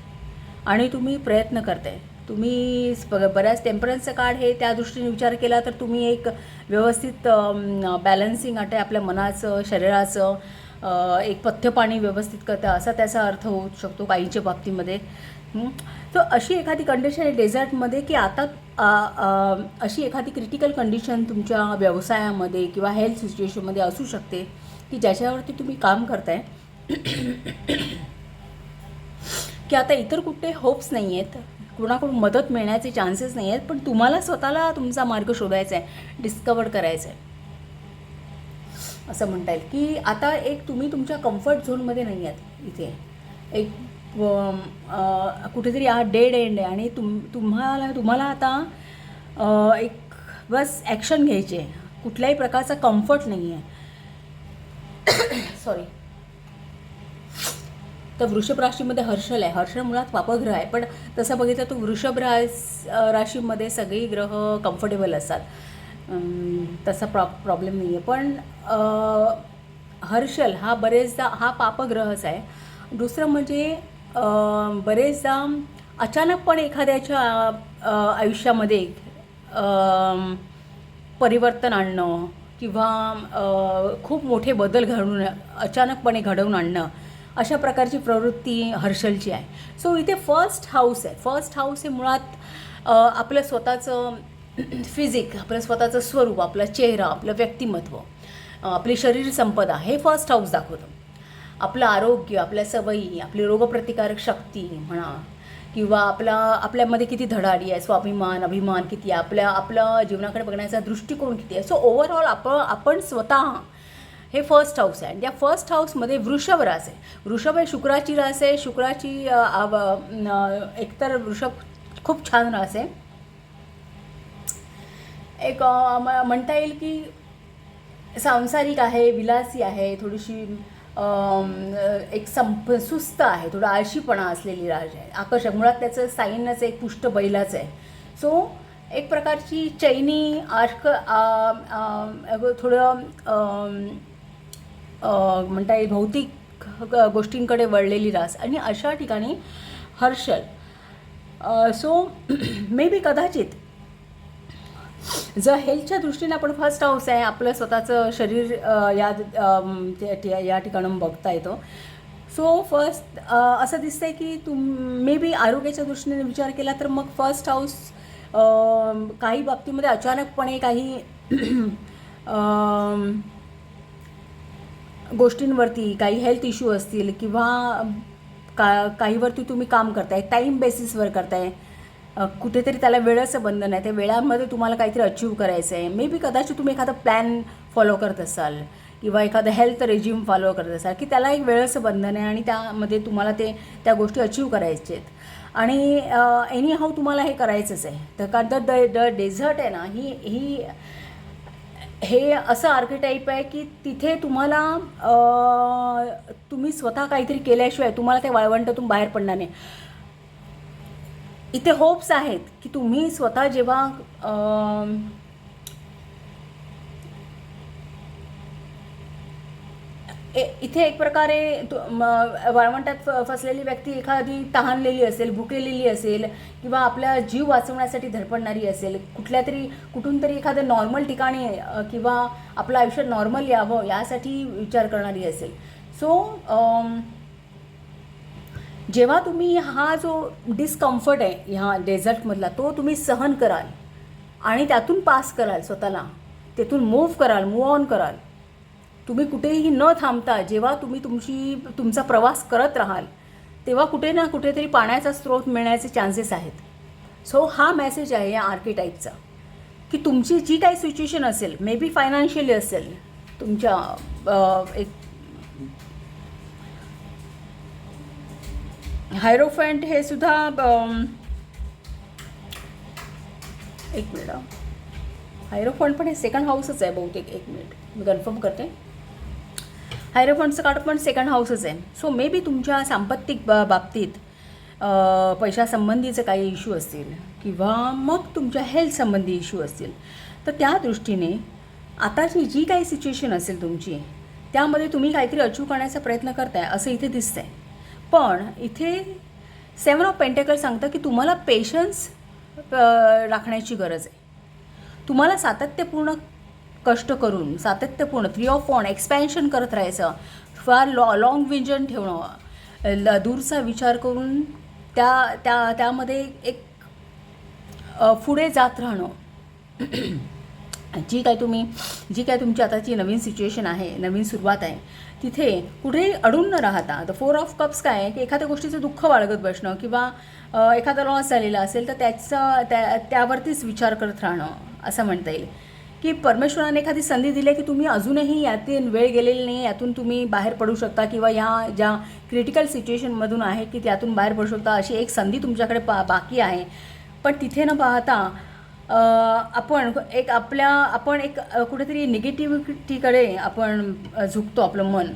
आणि तुम्ही प्रयत्न करताय. तुम्ही बऱ्याच टेम्परन्सचं कार्ड हे त्या दृष्टीने विचार केला तर तुम्ही एक व्यवस्थित बॅलन्सिंग आहे आपल्या मनाचं, शरीराचं, एक पथ्यपाणी व्यवस्थित करता, असा त्याचा अर्थ होऊ शकतो काहींच्या बाबतीमध्ये. तर अशी एखादी कंडिशन आहे डेझर्टमध्ये, की आता अशी एखादी क्रिटिकल कंडिशन तुमच्या व्यवसायामध्ये किंवा हेल्थ सिच्युएशनमध्ये असू शकते, की ज्याच्यावरती तुम्ही काम करताय, की आता इतर कुठे होप्स नाही आहेत, कुणाकडून मदत मिळण्याचे चान्सेस नाही आहेत, पण तुम्हाला स्वतःला तुमचा मार्ग शोधायचा आहे, डिस्कवर करायचा आहे, असं म्हणता येईल. की आता एक तुम्ही तुमच्या कम्फर्ट झोनमध्ये नाही आहात. इथे एक कुठेतरी हा डेड एंड आहे आणि तुम्हाला आता एक बस ॲक्शन घ्यायची आहे. कुठल्याही प्रकारचा कम्फर्ट नाही आहे. सॉरी. तर वृषभ राशीमध्ये हर्षल आहे. हर्षल मुळात पापग्रह आहे, पण तसं बघितलं तर वृषभ राशीमध्ये सगळी ग्रह कम्फर्टेबल असतात, तसा प्रॉब्लेम नाही आहे. पण हर्षल हा बरेचदा हा पापग्रहच आहे. दुसरं म्हणजे बरेचदा अचानकपणे एखाद्याच्या आयुष्यामध्ये परिवर्तन आणणं किंवा खूप मोठे बदल अचानकपणे घडवून आणणं, अशा प्रकारची प्रवृत्ती हर्षलची आहे. सो इथे फर्स्ट हाऊस आहे. फर्स्ट हाऊस हे मुळात आपलं स्वतःचं फिजिक, आपलं स्वतःचं स्वरूप, आपला चेहरा, आपलं व्यक्तिमत्व, आपली शरीर संपदा हे फर्स्ट हाऊस दाखवतं. आपलं आरोग्य, आपल्या सवयी, आपली रोगप्रतिकारक शक्ती म्हणा, किंवा आपल्यामध्ये किती धडाडी आहे, स्वाभिमान, अभिमान किती आहे, आपल्या जीवनाकडे बघण्याचा दृष्टिकोन किती आहे. सो ओव्हरऑल आपण स्वतः हे फर्स्ट हाऊस आहे. आणि त्या फर्स्ट हाऊसमध्ये वृषभ रास आहे. वृषभ हे शुक्राची रास आहे. शुक्राची एकतर वृषभ खूप छान रास आहे. एक म्हणता येईल की सांसारिक आहे, विलासी आहे, थोडीशी एक सुस्त आहे, थोडा आळशीपणा असलेली राज आहे. आकर्षक, मुळात त्याचं साईनच एक पुष्ट बैलाचं आहे. सो एक प्रकारची चैनी थोडं म्हणता येईल भौतिक गोष्टींकडे वळलेली रास. आणि अशा ठिकाणी हर्षल. सो मे बी कदाचित जर हेल्थच्या दृष्टीने आपण फर्स्ट हाऊस आहे, आपलं स्वतःचं शरीर या ठिकाणून बघता येतं. सो फर्स्ट असं दिसतंय की मे बी आरोग्याच्या दृष्टीने विचार केला तर मग फर्स्ट हाऊस काही बाबतीमध्ये अचानकपणे काही गोष्टींवरती, काही हेल्थ इश्यू असतील किंवा काहीवरती तुम्ही काम करताय, टाईम बेसिसवर करताय, कुठेतरी त्याला वेळेचं बंधन आहे, त्या वेळामध्ये तुम्हाला काहीतरी अचीव करायचं आहे. मे बी कदाचित तुम्ही एखादा प्लॅन फॉलो करत असाल किंवा एखादं हेल्थ रेजिम फॉलो करत असाल की त्याला एक वेळेचं बंधन आहे आणि त्यामध्ये तुम्हाला त्या गोष्टी अचीव करायच्या आहेत. आणि एनी हाऊ तुम्हाला हे करायचंच आहे. तर कारण डेझर्ट आहे ना, हे असं आर्किटाईप आहे की तिथे तुम्ही स्वतः काहीतरी केल्याशिवाय तुम्हाला त्या वाळवंटातून बाहेर पडणार नाही. इथे होप्स आहेत की तुम्ही स्वतः जेव्हा इथे एक प्रकारे वाळवंटात फसलेली व्यक्ती एखादी तहानलेली असेल, भुकेलेली असेल किंवा आपला जीव वाचवण्यासाठी धडपडणारी असेल, कुठून तरी एखाद्या नॉर्मल ठिकाणी किंवा आपलं आयुष्य नॉर्मल यावं यासाठी विचार करणारी असेल. सो जेव्हा तुम्ही हा जो डिस्कम्फर्ट आहे ह्या डेझर्टमधला तो तुम्ही सहन कराल आणि त्यातून पास कराल, स्वतःला तेथून मूव्ह ऑन कराल, तुम्ही कुठेही न थांबता जेव्हा तुम्ही तुमचा प्रवास करत राहाल तेव्हा कुठे ना कुठेतरी पाण्याचा स्रोत मिळण्याचे चान्सेस आहेत. सो हा मेसेज आहे या आर्किटाईपचा, की तुमची जी काही सिच्युएशन असेल, मे बी फायनान्शियली असेल, तुमच्या एक हायरोफंट हे सुद्धा एक मिनिट, हायरोफंट पण हे सेकंड हाऊसच आहे बहुतेक. एक मिनिट मी कन्फर्म करते. हायरोफंटचं कार्ड पण सेकंड हाऊसच आहे. सो मे बी तुमच्या सांपत्तिक बाबतीत पैशासंबंधीचे काही इश्यू असतील किंवा मग तुमच्या हेल्थ संबंधी इश्यू असतील, तर त्या दृष्टीने आताची जी काही सिच्युएशन असेल तुमची त्यामध्ये तुम्ही काहीतरी अचीव करण्याचा प्रयत्न करताय असं इथे दिसतंय. पण इथे 7 ऑफ पेंटेकल सांगतं की तुम्हाला पेशन्स राखण्याची गरज आहे. तुम्हाला सातत्यपूर्ण कष्ट करून, सातत्यपूर्ण 3 ऑफ वॉन्ड एक्सपॅन्शन करत राहायचं, फार लॉंग विजन ठेवणं, दूरचा विचार करून त्यामध्ये एक पुढे जात राहणं. जी काय तुमची आताची नवीन सिच्युएशन आहे, नवीन सुरुवात आहे, तिथे कुठेही अडून न राहता. द 4 ऑफ कप्स काय आहे की एखाद्या गोष्टीचं दुःख बाळगत बसणं किंवा एखादा लॉस झालेला असेल तर त्यावरतीच विचार करत राहणं असं म्हणता येईल. की परमेश्वराने एखादी संधी दिली की तुम्ही अजूनही यातून वेळ गेलेली नाही, यातून तुम्ही बाहेर पडू शकता किंवा या ज्या क्रिटिकल सिच्युएशनमधून आहे की त्यातून बाहेर पडू शकता, अशी एक संधी तुमच्याकडे बाकी आहे. पण तिथे न पाहता आपण एक कुठेतरी निगेटिव्हिटीकडे आपण झुकतो आपलं मन,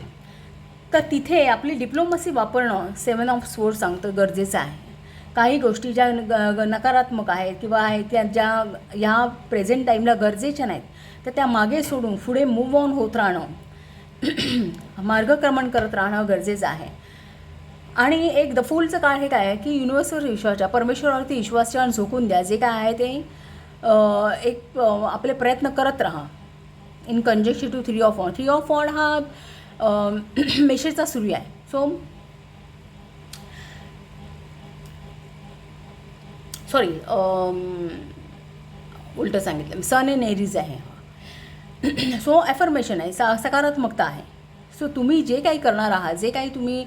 तर तिथे आपली डिप्लोमसी वापरणं 7 ऑफ स्वॉर्ड सांगतं गरजेचं आहे. काही गोष्टी ज्या नकारात्मक आहेत किंवा आहेत त्या ज्या ह्या प्रेझेंट टाईमला गरजेच्या नाहीत, तर त्या मागे सोडून पुढे मूव्ह ऑन होत राहणं, मार्गक्रमण करत राहणं गरजेचं आहे. आणि एक द फूलचं काय हे काय आहे की युनिव्हर्सवर विश्वास, परमेश्वरावरती विश्वास ठेवून झोकून द्या. जे काय आहे ते आपले प्रयत्न करत राहा in conjunction to 3 of wand. 3 of wand हा मेषेचा सूर्य आहे. सो सॉरी उलटं सांगितलं, सन इन एरीज आहे. सो ॲफर्मेशन आहे, सकारात्मकता आहे. सो तुम्ही जे काही करणार आहात, जे काही तुम्ही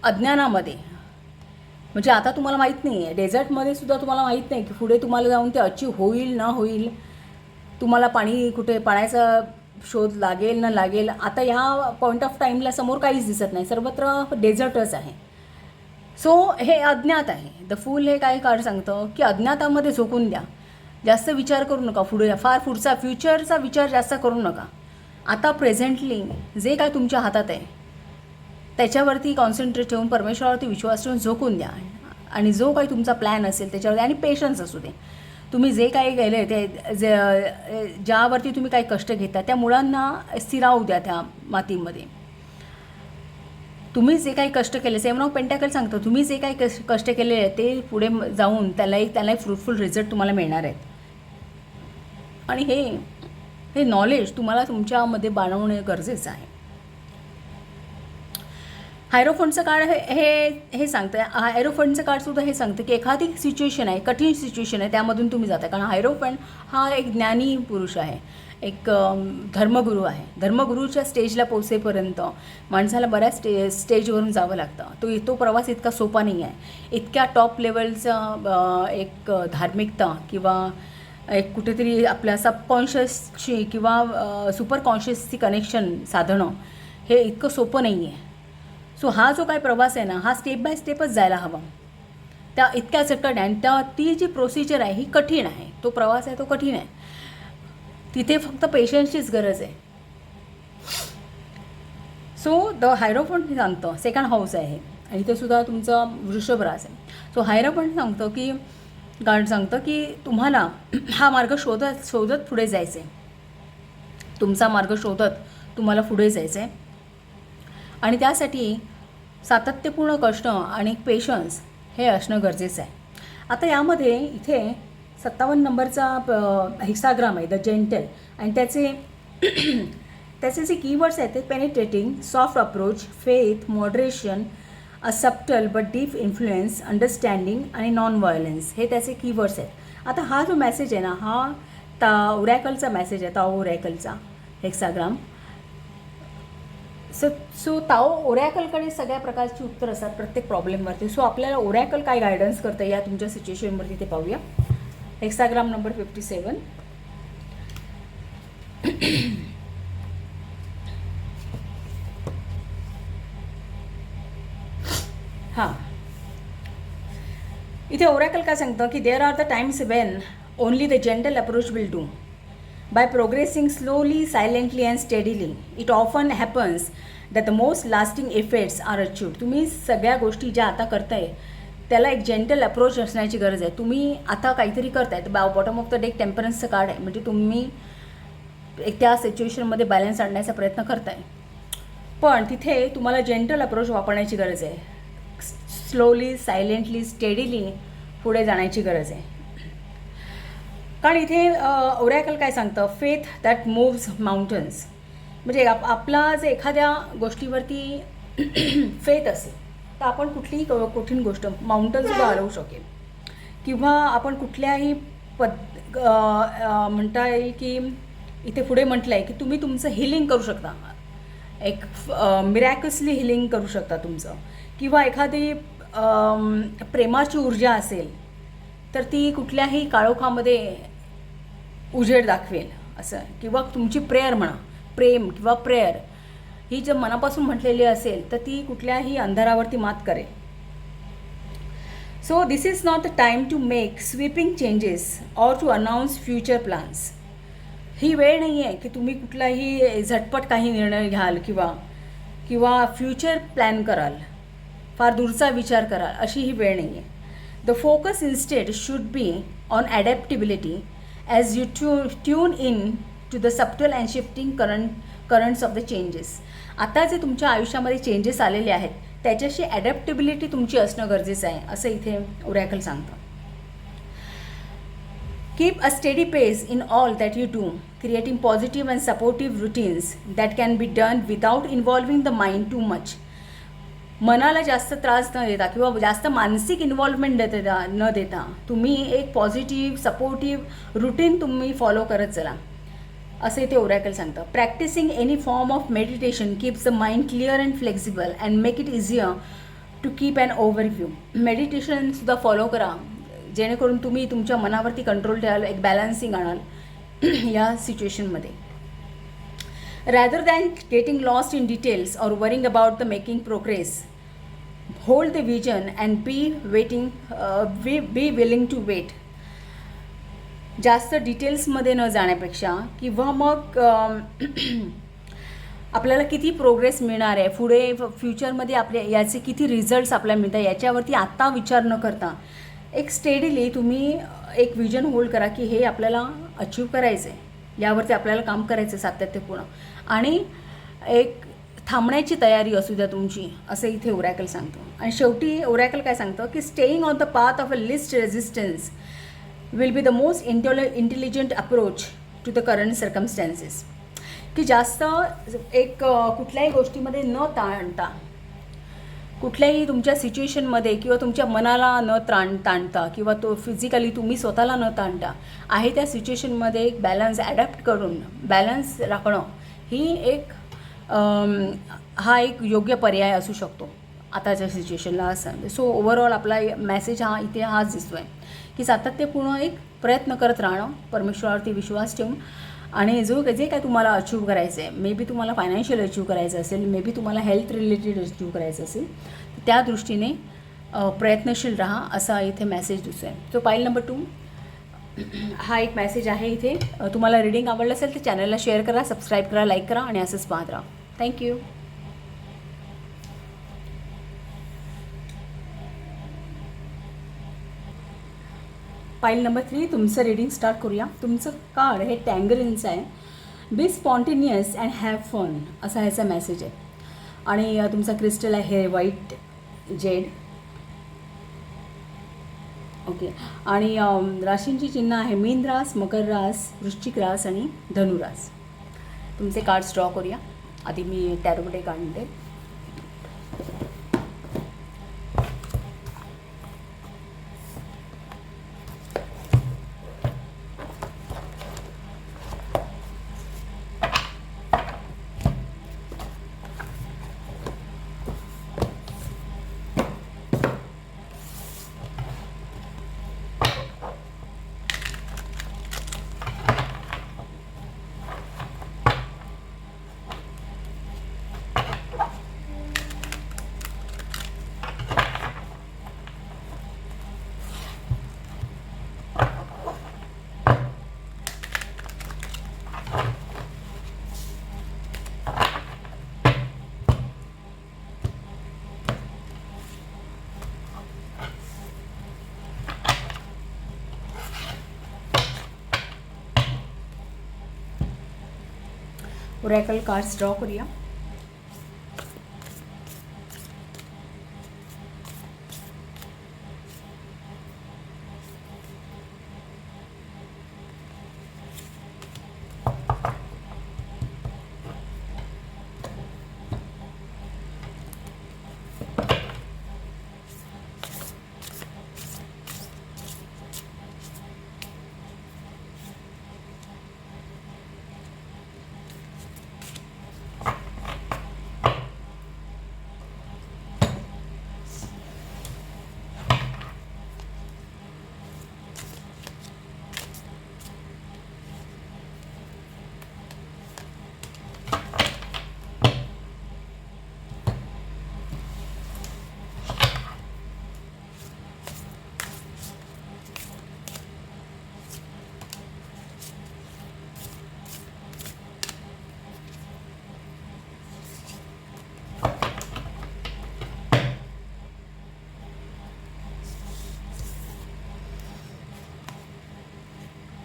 अज्ञानामध्ये, म्हणजे आता तुम्हाला माहीत नाही आहे, डेझर्टमध्ये सुद्धा तुम्हाला माहीत नाही की पुढे तुम्हाला जाऊन ते अचीव होईल न होईल, तुम्हाला कुठे पाण्याचा शोध लागेल न लागेल. आता ह्या पॉईंट ऑफ टाईमला समोर काहीच दिसत नाही, सर्वत्र डेझर्टच आहे. सो हे अज्ञात आहे. द फूल हे काय कार्ड सांगतं की अज्ञातामध्ये झोकून द्या, जास्त विचार करू नका, फार पुढचा फ्युचरचा विचार जास्त करू नका. आता प्रेझेंटली जे काय तुमच्या हातात आहे त्याच्यावरती कॉन्सन्ट्रेट ठेवून परमेश्वरावरती विश्वास ठेवून झोकून द्या. आणि जो काही तुमचा प्लॅन असेल त्याच्यावरती, आणि पेशन्स असू दे, तुम्ही जे काही केलं ते ज्यावरती तुम्ही काही कष्ट घेता त्या मुळांना स्थिरावू द्या त्या मातीमध्ये. तुम्ही जे काही कष्ट केले, 7 ऑफ पेंटॅकल सांगतं तुम्ही जे काही कष्ट केले ते पुढे जाऊन त्याला फ्रुटफुल रिझल्ट तुम्हाला मिळणार आहेत. आणि हे नॉलेज तुम्हाला तुमच्यामध्ये बाळगणे गरजेचं आहे. हायरोफंटचं कार्ड हे सांगतं, हायरोफंटचं कार्डसुद्धा हे सांगतं की एखादी सिच्युएशन आहे, कठीण सिच्युएशन आहे, त्यामधून तुम्ही जाता. कारण हायरोफंट हा एक ज्ञानी पुरुष आहे, एक धर्मगुरू आहे. धर्मगुरूच्या स्टेजला पोचेपर्यंत माणसाला बऱ्याच स्टेजवरून जावं लागतं. तो प्रवास इतका सोपा नाही आहे. इतक्या टॉप लेवलचा एक धार्मिकता किंवा एक कुठेतरी आपल्या सबकॉन्शियसची किंवा सुपर कॉन्शियसची कनेक्शन साधणं हे इतकं सोपं नाही आहे. सो हा जो काय प्रवास आहे ना, हा स्टेप बाय स्टेपच जायला हवा. त्या इतक्या झटकन आणि ती जी प्रोसिजर आहे ही कठीण आहे. तो प्रवास आहे तो कठीण आहे. तिथे फक्त पेशन्सचीच गरज आहे. सो द हायरोफंट सांगतं, सेकंड हाऊस आहे आणि ते सुद्धा तुमचा वृषभ रास आहे. सो हायरोफंट सांगतं की गार्ड सांगतं की तुम्हाला हा मार्ग शोधत पुढे जायचं आहे. तुमचा मार्ग शोधत तुम्हाला पुढे जायचं आहे आणि त्यासाठी सातत्यपूर्ण कष्ट आणि पेशन्स हे असणं गरजेचं आहे. आता यामध्ये इथे 57 नंबरचा हेक्साग्राम आहे द जेंटल आणि त्याचे जे कीवर्ड्स आहेत ते penetrating, soft approach, faith, moderation, a subtle but deep influence, understanding आणि नॉन व्हायलन्स हे त्याचे कीवर्ड्स आहेत. आता हा जो मेसेज आहे ना हा ओरॅकलचा मेसेज आहे, ताओ ओरॅकलचा हेक्साग्राम. सो ताओ ओरॅकलकडे सगळ्या प्रकारची उत्तर असतात प्रत्येक प्रॉब्लेमवरती. सो आपल्याला ओरॅकल काय गायडन्स करतं या तुमच्या सिच्युएशनवरती ते पाहूया. Hexagram number 57. हां, इथे ओरॅकल काय सांगतं की there are the times when only the gentle approach will do. By progressing slowly, silently and steadily, it often happens that the most lasting effects are achieved. तुम्ही सगळ्या गोष्टी ज्या आता करताय त्याला एक जेंटल अप्रोच असण्याची गरज आहे. तुम्ही आता काहीतरी करताय तर बॉटम ऑफ द डेक टेम्परन्सचं कार्ड आहे, म्हणजे तुम्ही एक त्या सिच्युएशनमध्ये बॅलन्स आणण्याचा प्रयत्न करताय, पण तिथे तुम्हाला जेंटल अप्रोच वापरण्याची गरज आहे. स्लोली, सायलेंटली, स्टेडीली पुढे जाण्याची गरज आहे. कारण इथे ओरॅकल काय सांगतं, फेथ दॅट मूव्स माउंटन्स. म्हणजे आपला जर एखाद्या गोष्टीवरती फेथ असेल तर आपण कुठलीही कठीण गोष्ट माउंटनसुद्धा हलवू शकेल, किंवा आपण कुठल्याही म्हणता येईल की इथे पुढे म्हटलं आहे की तुम्ही तुमचं हिलिंग करू शकता, एक मिरॅकसली हिलिंग करू शकता तुमचं, किंवा एखादी प्रेमाची ऊर्जा असेल तर ती कुठल्याही काळोखामध्ये उजेड दाखवेल असं, किंवा तुमची प्रेयर म्हणा, प्रेम किंवा प्रेयर ही जर मनापासून म्हटलेली असेल तर ती कुठल्याही अंधारावरती मात करेल. So this is not the time to make sweeping changes or to announce future plans. ही वेळ नाही आहे की तुम्ही कुठलाही झटपट काही निर्णय घ्याल किंवा फ्युचर प्लॅन कराल, फार दूरचा विचार कराल, अशी ही वेळ नाही आहे. The focus instead should be on adaptability as you tune in to the subtle and shifting currents of the changes. आता जे तुमच्या आयुष्यामध्ये चेंजेस आलेले आहेत त्याच्याशी ॲडॅप्टेबिलिटी तुमची असणं गरजेचं आहे, असं इथे ओरॅकल सांगतं. Keep a steady pace in all that you do, creating positive and supportive routines that can be done without involving the mind too much. मनाला जास्त त्रास न देता किंवा जास्त मानसिक इन्व्हॉल्वमेंट न देता तुम्ही एक पॉझिटिव्ह सपोर्टिव्ह रुटीन तुम्ही फॉलो करत चला, असे ते ओरॅकल सांगतं. Practising any form of meditation keeps the mind clear and flexible and make it easier to keep an overview. मेडिटेशनसुद्धा फॉलो करा जेणेकरून तुम्ही तुमच्या मनावरती कंट्रोल ठेवाल, एक बॅलन्सिंग आणाल या सिच्युएशनमध्ये. Rather than getting lost in details or worrying about the making progress, hold the vision and be willing to wait. जास्त डिटेल्समध्ये न जाण्यापेक्षा किंवा मग आपल्याला किती प्रोग्रेस मिळणार आहे पुढे फ्युचरमध्ये, आपल्या याचे किती रिझल्ट्स आपल्याला मिळतात याच्यावरती आत्ता विचार न करता एक स्टेडीली तुम्ही एक विजन होल्ड करा की हे आपल्याला अचीव करायचं आहे, यावरती आपल्याला काम करायचं सातत्यपूर्ण, आणि एक थांबण्याची तयारी असू द्या तुमची, असं इथे ओरॅकल सांगतो. आणि शेवटी ओरॅकल काय सांगतं की staying on the path of a least resistance will be the most intelligent approach to the current circumstances. की जास्त एक कुठल्याही गोष्टीमध्ये न ताणता, कुठल्याही तुमच्या सिच्युएशनमध्ये किंवा तुमच्या मनाला न ताणता किंवा तो फिजिकली तुम्ही स्वतःला न ताणता आहे त्या सिच्युएशनमध्ये एक बॅलन्स ॲडॅप्ट करून बॅलन्स राखणं ही एक हा एक योग्य पर्याय असू शकतो आताच्या सिच्युएशनला असं. सो ओव्हरऑल आपला मेसेज हा इथे हाच दिसतो आहे की सातत्यपूर्ण एक प्रयत्न करत राहणं, परमेश्वरावरती विश्वास ठेवून, आणि जे काय तुम्हाला अचीव करायचं आहे, मे बी तुम्हाला फायनान्शियल अचीव करायचं असेल, मे बी तुम्हाला हेल्थ रिलेटेड अचीव करायचं असेल, त्या दृष्टीने प्रयत्नशील राहा, असा इथे मेसेज दिसतो आहे. सो पाईल नंबर 2 हा एक मेसेज आहे इथे. तुम्हाला रीडिंग आवडलं असेल तर चॅनलला शेअर करा, सबस्क्राईब करा, लाईक करा आणि असंच पाहत राहा. थँक्यू. पाईल नंबर 3 तुमचं रीडिंग स्टार्ट करूया. तुमचं कार्ड हे टँगरिनचं आहे. Be spontaneous and have fun असा ह्याचा मेसेज आहे. आणि तुमचा क्रिस्टल आहे व्हाईट जेड. ओके. आणि राशींची चिन्ह आहे मीन रास, मकर रास, वृश्चिक रास आणि धनुरास. तुमचे कार्ड्स ड्रॉ करूया. आधी मी टॅरोमध्ये काढते. ओरॅकल कार्ड्स ड्रॉ करूया.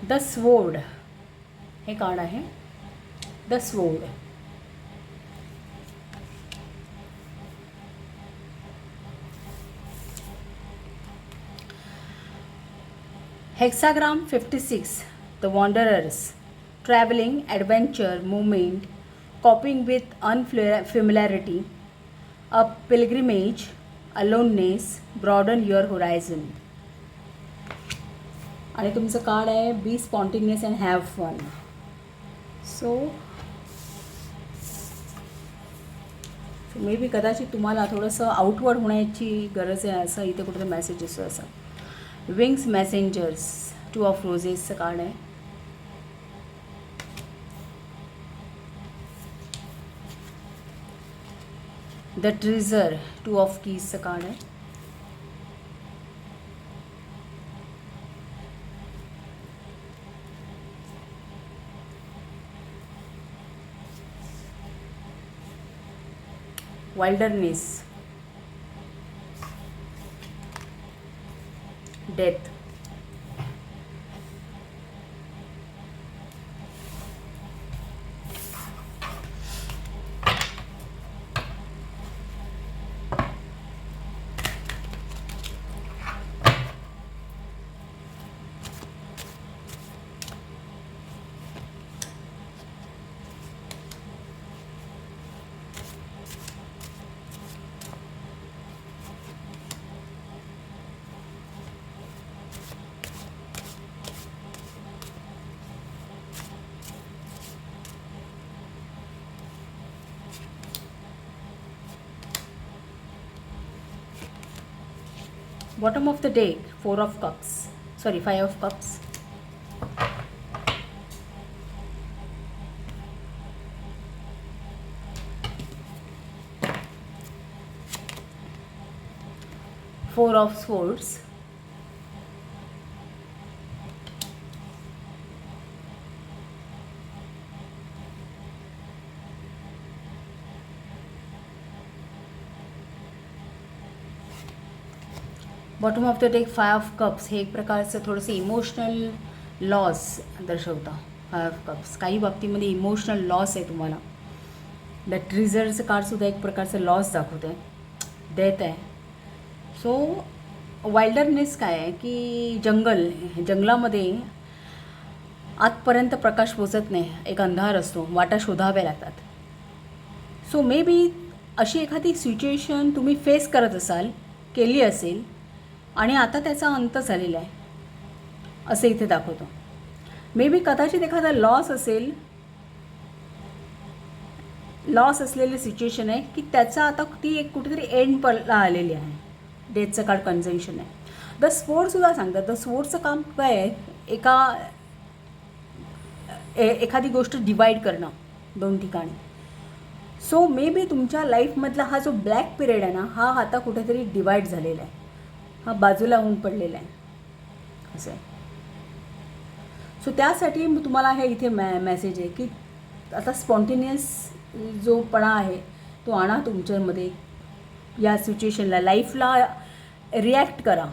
द स्वोर्ड हे कार्ड आहे. The sword. Hexagram 56. The wanderers. Travelling, adventure, movement, coping with unfamiliarity, a pilgrimage, aloneness, broaden your horizon. आणि तुमचं कार्ड आहे be spontaneous and have fun. So maybe कदाचित तुम्हाला थोडंसं outward होण्याची गरज आहे असं इथे कुठे मेसेज असतो. असं विंग्स मेसेंजर्स, 2 ऑफ रोजेसचं कार्ड आहे. द ट्रिझर, 2 ऑफ कीजचं कार्ड आहे. Wilderness, death. Bottom of the deck, 4 of cups. Sorry, 5 of cups. Four of swords. Bottom of the deck 5 of cups. हे एक प्रकारचं थोडंसं इमोशनल लॉस दर्शवतं. कप्स. काही बाबतीमध्ये इमोशनल लॉस आहे तुम्हाला. द ट्रिझरचं कार्डसुद्धा एक प्रकारचं लॉस दाखवतं आहे, डेथ आहे. सो वाइल्डरनेस काय आहे की जंगलामध्ये आतपर्यंत प्रकाश पोचत नाही, एक अंधार असतो, वाटा शोधाव्या लागतात. सो मे बी अशी एखादी सिच्युएशन तुम्ही फेस करत केली असेल आणि आता त्याचा अंत झालेला आहे असं इथे दाखवतो. मे बी कदाचित एखादा लॉस असलेली सिच्युएशन आहे की त्याचा आता ती एक कुठेतरी एंडला आलेली आहे. डेथचं कार्ड कंजंक्शन आहे. द स्वोर्डसुद्धा सांगतात. द स्वोर्डचं काम काय आहे, एखादी गोष्ट डिवाईड करणं 2 ठिकाणी. सो मे बी तुमच्या लाईफमधला हा जो ब्लॅक पिरियड आहे ना, हा आता कुठेतरी डिवाईड झालेला आहे, हा बाजूला होऊन पडलेला आहे असं आहे. सो त्यासाठी तुम्हाला हे इथे मेसेज आहे की आता स्पॉन्टेनियस जो पणा आहे तो आणा तुमच्यामध्ये. या सिच्युएशनला, लाईफला रिॲक्ट करा.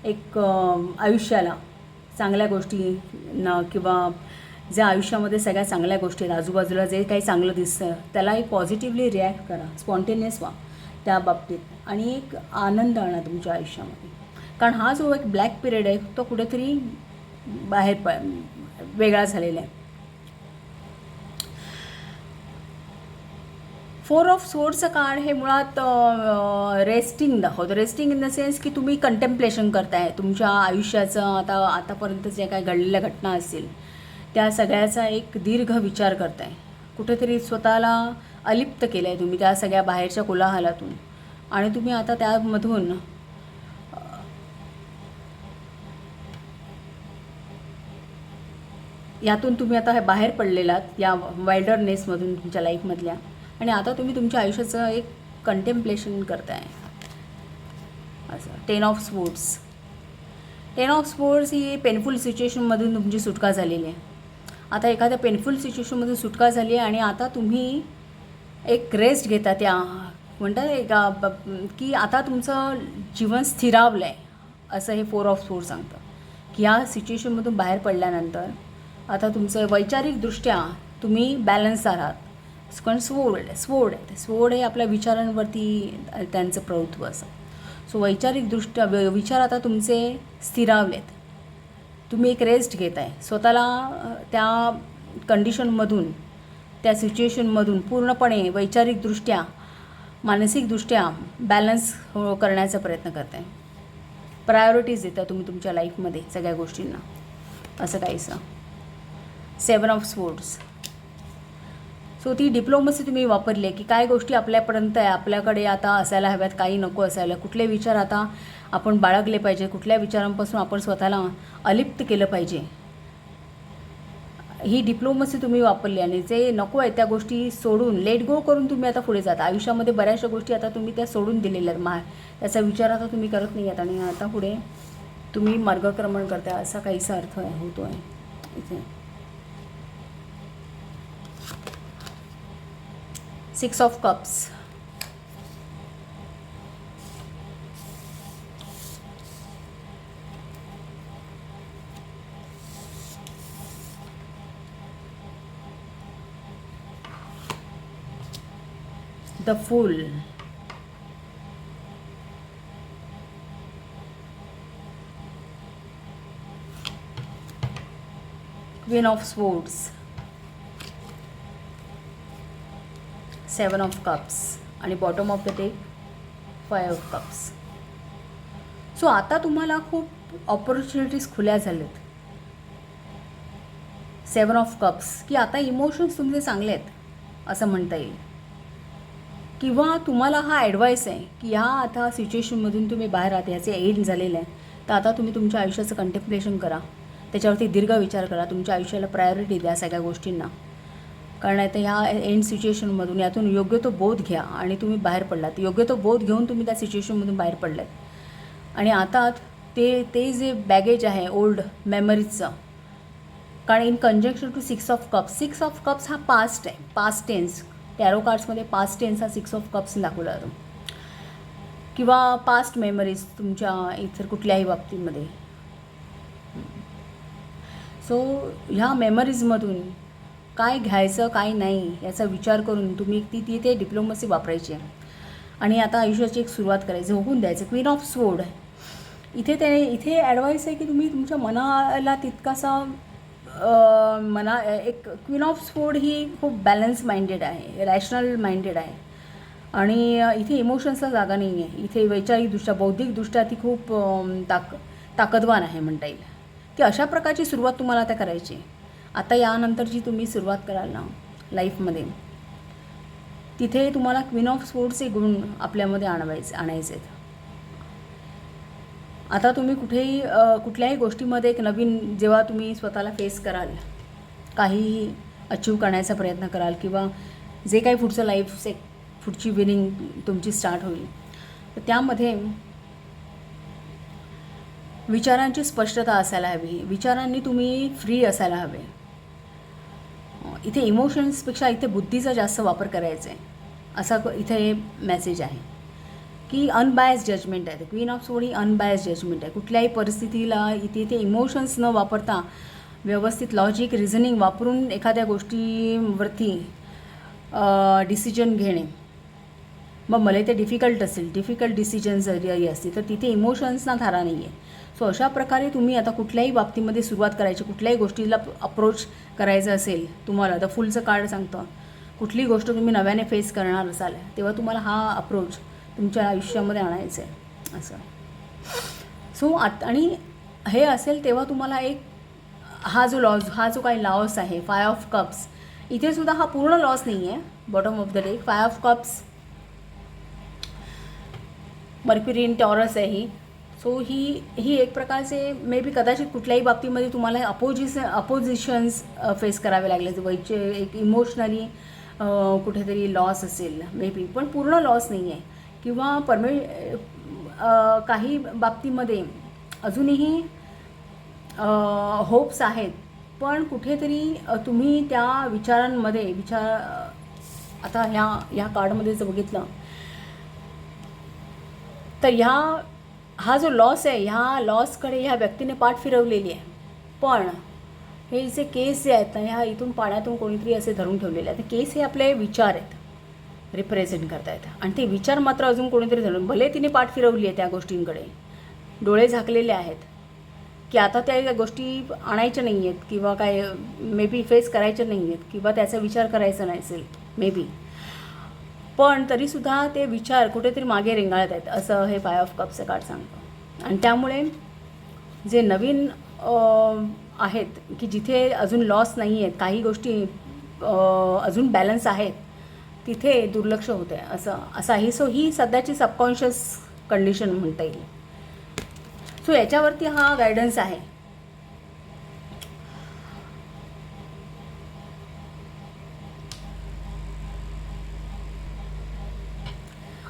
एक आयुष्याला, चांगल्या गोष्टींना किंवा ज्या आयुष्यामध्ये सगळ्या चांगल्या गोष्टी आहेत, आजूबाजूला जे काही चांगलं दिसतं त्याला एक पॉझिटिव्हली रिॲक्ट करा. स्पॉन्टेनियस व्हा त्या बाबतीत आणि एक आनंद आणा तुमच्या आयुष्यामध्ये. कारण हा जो एक ब्लॅक पिरियड आहे तो कुठेतरी वेगळा झालेला आहे. 4 ऑफ स्वोर्डचं कार्ड हे मुळात रेस्टिंग दाखवतं. रेस्टिंग इन द सेन्स की तुम्ही कंटेम्प्लेशन करताय तुमच्या आयुष्याचं. आतापर्यंत जे काही घडलेल्या घटना असतील त्या सगळ्याचा एक दीर्घ विचार करताय. कुठेतरी स्वतःला अलिप्त केलं आहे तुम्ही त्या सगळ्या बाहेरच्या कोलाहलातून आणि तुम्ही आता त्यामधून यातून तुम्ही आता हे बाहेर पडलेलात या वाइल्डरनेसमधून तुमच्या लाईफमधल्या. आणि आता तुम्ही तुमच्या आयुष्याचं एक कंटेम्प्लेशन करताय असं. 10 ऑफ स्वोर्ड्स. 10 ऑफ स्वोर्ड्स ही पेनफुल सिच्युएशनमधून तुमची सुटका झालेली आहे. आता एखाद्या पेनफुल सिच्युएशनमधून सुटका झाली आहे आणि आता तुम्ही एक रेस्ट घेता. त्या म्हणतात की आता तुमचं जीवन स्थिरावलं आहे असं हे 4 ऑफ स्वोर्ड सांगतं. की या सिच्युएशनमधून बाहेर पडल्यानंतर आता तुमचं वैचारिकदृष्ट्या तुम्ही बॅलन्स आहात. कारण स्वोर्ड हे आपल्या विचारांवरती त्यांचं प्रभुत्व असं. सो वैचारिकदृष्ट्या विचार आता तुमचे स्थिरावलेत. तुम्ही एक रेस्ट घेत आहे स्वतःला. त्या कंडिशनमधून, त्या सिच्युएशनमधून पूर्णपणे वैचारिकदृष्ट्या, मानसिकदृष्ट्या बॅलन्स करण्याचा प्रयत्न करत आहे. प्रायोरिटीज देता तुम्ही तुमच्या लाईफमध्ये सगळ्या गोष्टींना असं काहीसं. 7 ऑफ स्वोर्ड्स. सो ती डिप्लोमसी तुम्ही वापरली आहे की काय गोष्टी आपल्यापर्यंत आहे, आपल्याकडे आता असायला हव्यात, काही नको असायला, कुठले विचार आता आपण बाळगले पाहिजे, कुठल्या विचारांपासून आपण स्वतःला अलिप्त केलं पाहिजे. ही डिप्लोमसी तुम्ही वापरली आणि जे नको आहे त्या गोष्टी सोडून, लेट गो करून तुम्ही आता पुढे जाता. आयुष्यामध्ये बऱ्याचशा गोष्टी आता तुम्ही त्या सोडून दिलेल्या आहेत. त्याचा विचार आता तुम्ही करत नाही आहात आणि आता पुढे तुम्ही मार्गक्रमण करता असा काहीसा अर्थ होतो आहे इथे. 6 of cups. The fool. Queen of swords. 7 of cups आणि bottom of the deck 5 of cups. So आता तुम्हाला खूप ऑपॉर्च्युनिटीज खुल्या झाल्यात. 7 ऑफ कप्स की आता इमोशन्स तुमचे चांगले आहेत असं म्हणता येईल. किंवा तुम्हाला हा ॲडवाईस आहे की ह्या आता सिच्युएशनमधून तुम्ही बाहेर आहात, ह्याचे एंड झालेलं आहे. तर आता तुम्ही तुमच्या आयुष्याचं कंटेम्प्लेशन करा, त्याच्यावरती दीर्घ विचार करा, तुमच्या आयुष्याला प्रायोरिटी द्या सगळ्या गोष्टींना. कारण आता ह्या एंड सिच्युएशनमधून यातून योग्य तो बोध घ्या आणि तुम्ही बाहेर पडलात. योग्य तो बोध घेऊन तुम्ही त्या सिच्युएशनमधून बाहेर पडलात आणि आता ते जे बॅगेज आहे ओल्ड मेमरीजचं. कारण in conjunction to 6 of cups. 6 of cups हा पास्ट आहे, पास्ट टेन्स. टॅरो कार्ड्समध्ये पास्ट टेन्स हा 6 ऑफ कप्स दाखवला जातो. किंवा पास्ट मेमरीज तुमच्या इतर कुठल्याही बाबतीमध्ये. सो ह्या मेमरीजमधून काय घ्यायचं काय नाही याचा विचार करून तुम्ही तिथे डिप्लोमसी वापरायची आहे आणि आता आयुष्याची एक सुरुवात करायची, होऊन द्यायचं. क्वीन ऑफ स्वोर्ड इथे ॲडवाईस आहे की तुम्ही तुमच्या मनाला तितकासा एक क्वीन ऑफ स्वोर्ड ही खूप बॅलन्स माइंडेड आहे, रॅशनल माइंडेड आहे आणि इथे इमोशन्सला जागा नाही आहे. इथे वैचारिकदृष्ट्या बौद्धिकदृष्ट्या ती खूप ताकदवान आहे म्हणता येईल. ती अशा प्रकारची सुरुवात तुम्हाला आता करायची आहे. आता यानंतर जी तुम्ही सुरुवात कराल ना लाईफमध्ये, तिथे तुम्हाला क्वीन ऑफ स्वोर्डचे गुण आपल्यामध्ये आणायचे आहेत. आता तुम्ही कुठल्याही गोष्टीमध्ये एक नवीन, जेव्हा तुम्ही स्वतःला फेस कराल, काहीही अचीव करण्याचा प्रयत्न कराल किंवा जे काही पुढचं पुढची विनिंग तुमची स्टार्ट होईल, तर त्यामध्ये विचारांची स्पष्टता असायला हवी, विचारांनी तुम्ही फ्री असायला हवे. इथे इमोशन्सपेक्षा इथे बुद्धीचा जास्त वापर करायचा आहे, असा इथे मेसेज आहे की अनबायस्ड जजमेंट आहे. क्वीन ऑफ स्वोर्ड ही अनबायस्ड जजमेंट आहे. कुठल्याही परिस्थितीला इथे इमोशन्स न वापरता व्यवस्थित लॉजिक रिझनिंग वापरून एखाद्या गोष्टीवरती डिसिजन घेणे. मग मला ते डिफिकल्ट डिसिजन्स जरी असतील तर तिथे इमोशन्सना धारा नाही आहे. सो अशा प्रकारे तुम्ही आता कुठल्याही बाबतीमध्ये सुरुवात करायची, कुठल्याही गोष्टीला अप्रोच करायचं असेल तुम्हाला, तर फुलचं कार्ड सांगतं कुठली गोष्ट तुम्ही नव्याने फेस करणार असाल तेव्हा तुम्हाला हा अप्रोच तुमच्या आयुष्यामध्ये आणायचं आहे असं. सो आणि हे असेल तेव्हा तुम्हाला एक हा जो काही लॉस आहे, 5 ऑफ कप्स, इथे सुद्धा हा पूर्ण लॉस नाही आहे. Bottom of the deck 5 of cups, mercury in taurus आहे ही. सो ही एक प्रकारचे मे बी कदाचित कुठल्याही बाबतीमध्ये तुम्हाला अपोजिशन्स फेस करावे लागले, एक इमोशनली कुठेतरी लॉस असेल मे बी, पण पूर्ण लॉस नाही आहे. किंवा काही बाबतीमध्ये अजूनही होप्स आहेत, पण कुठेतरी तुम्ही त्या विचारांमध्ये आता ह्या कार्डमध्ये जर बघितलं तर हा जो लॉस आहे, ह्या लॉसकडे ह्या व्यक्तीने पाठ फिरवलेली आहे. पण हे जे केस जे आहेत ना, ह्या इथून पाण्यातून कोणीतरी असे धरून ठेवलेले आहेत. केस हे आपले विचार आहेत, रिप्रेझेंट करतायत आणि ते विचार मात्र अजून कोणीतरी धरून, भले तिने पाठ फिरवली आहे त्या गोष्टींकडे, डोळे झाकलेले आहेत की आता त्या गोष्टी आणायच्या नाही आहेत किंवा काय मे बी फेस करायच्या नाही आहेत किंवा त्याचा विचार करायचा नसेल मे बी, पण तरीसुद्धा ते विचार कुठेतरी मागे रेंगाळत आहेत असं हे 5 ऑफ कपचं कार्ड सांगतं. आणि त्यामुळे जे नवीन आहेत की जिथे अजून लॉस नाही आहेत, काही गोष्टी अजून बॅलन्स आहेत, तिथे दुर्लक्ष होतं आहे असं आहे. सो ही सध्याची सबकॉन्शियस कंडिशन म्हणता येईल. सो याच्यावरती हा गायडन्स आहे.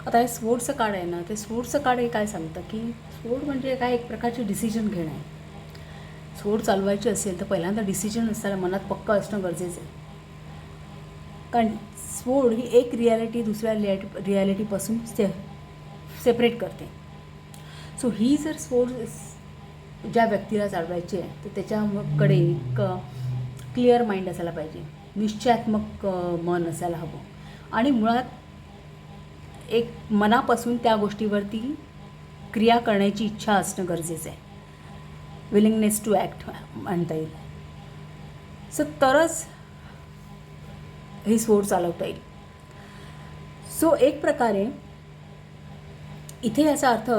आता हे स्वोर्डचं कार्ड आहे ना, ते स्वोर्डचं कार्ड हे काय सांगतं की स्वोर्ड म्हणजे काय, एक प्रकारचे डिसिजन घेणं आहे. स्वोर्ड चालवायची असेल तर पहिल्यांदा डिसिजन असायला मनात पक्का असणं गरजेचं आहे. कारण स्वोर्ड ही एक रिॲलिटी दुसऱ्या रिॲलिटीपासून सेपरेट करते. सो ही जर स्वोर्ड ज्या व्यक्तीला चालवायची आहे तर त्याच्याकडे एक क्लिअर माइंड असायला पाहिजे, निश्चयात्मक मन असायला हवं आणि मुळात एक मनापासून त्या गोष्टीवरती क्रिया करण्याची इच्छा असणं गरजेचं आहे. विलिंगनेस टू ॲक्ट म्हणता येईल. सो तरच ही स्वोर्ड चालवता येईल. सो एक प्रकारे इथे याचा अर्थ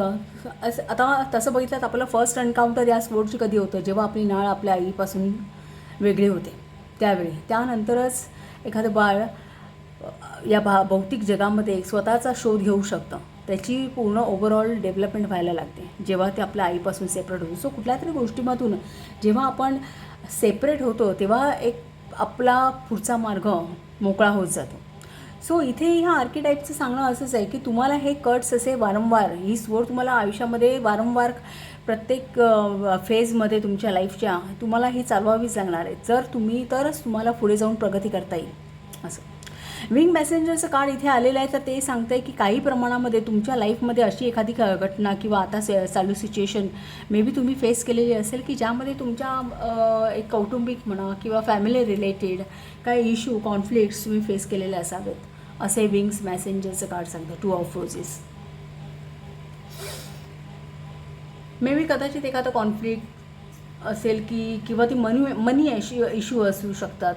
आता तसं बघितलं तर आपलं फर्स्ट एन्काउंटर या स्वोर्डची कधी होतं, जेव्हा आपली नाळ आपल्या आईपासून वेगळे होते त्यावेळी. त्यानंतरच एखादं बाळ या भौतिक जगामध्ये एक स्वतःचा शोध घेऊ शकतं, त्याची पूर्ण ओव्हरऑल डेव्हलपमेंट व्हायला लागते जेव्हा ते आपल्या आईपासून सेपरेट होतो. सो कुठल्या तरी गोष्टीमधून जेव्हा आपण सेपरेट होतो तेव्हा एक आपला पुढचा मार्ग मोकळा होत जातो. सो इथे ह्या आर्किटाईपचं सांगणं असंच आहे की तुम्हाला हे कट्स असे वारंवार, ही स्वोर्ड तुम्हाला आयुष्यामध्ये वारंवार प्रत्येक फेजमध्ये तुमच्या लाईफच्या तुम्हाला ही चालवावीच लागणार आहे. तरच तुम्हाला पुढे जाऊन प्रगती करता येईल असं. विंग मॅसेंजरचं कार्ड इथे आलेलं आहे, तर ते सांगतं आहे की काही प्रमाणामध्ये तुमच्या लाईफमध्ये अशी एखादी घटना किंवा आता चालू सिच्युएशन मे बी तुम्ही फेस केलेली असेल की ज्यामध्ये तुमच्या एक कौटुंबिक म्हणा किंवा फॅमिली रिलेटेड काही इश्यू कॉन्फ्लिक्ट्स तुम्ही फेस केलेले असावेत, असे विंग्स मॅसेंजरचं कार्ड सांगतं. 2 ऑफ रोजेस. मे बी कदाचित एखादा कॉन्फ्लिक्ट असेल की किंवा ती मनी इश्यू असू शकतात,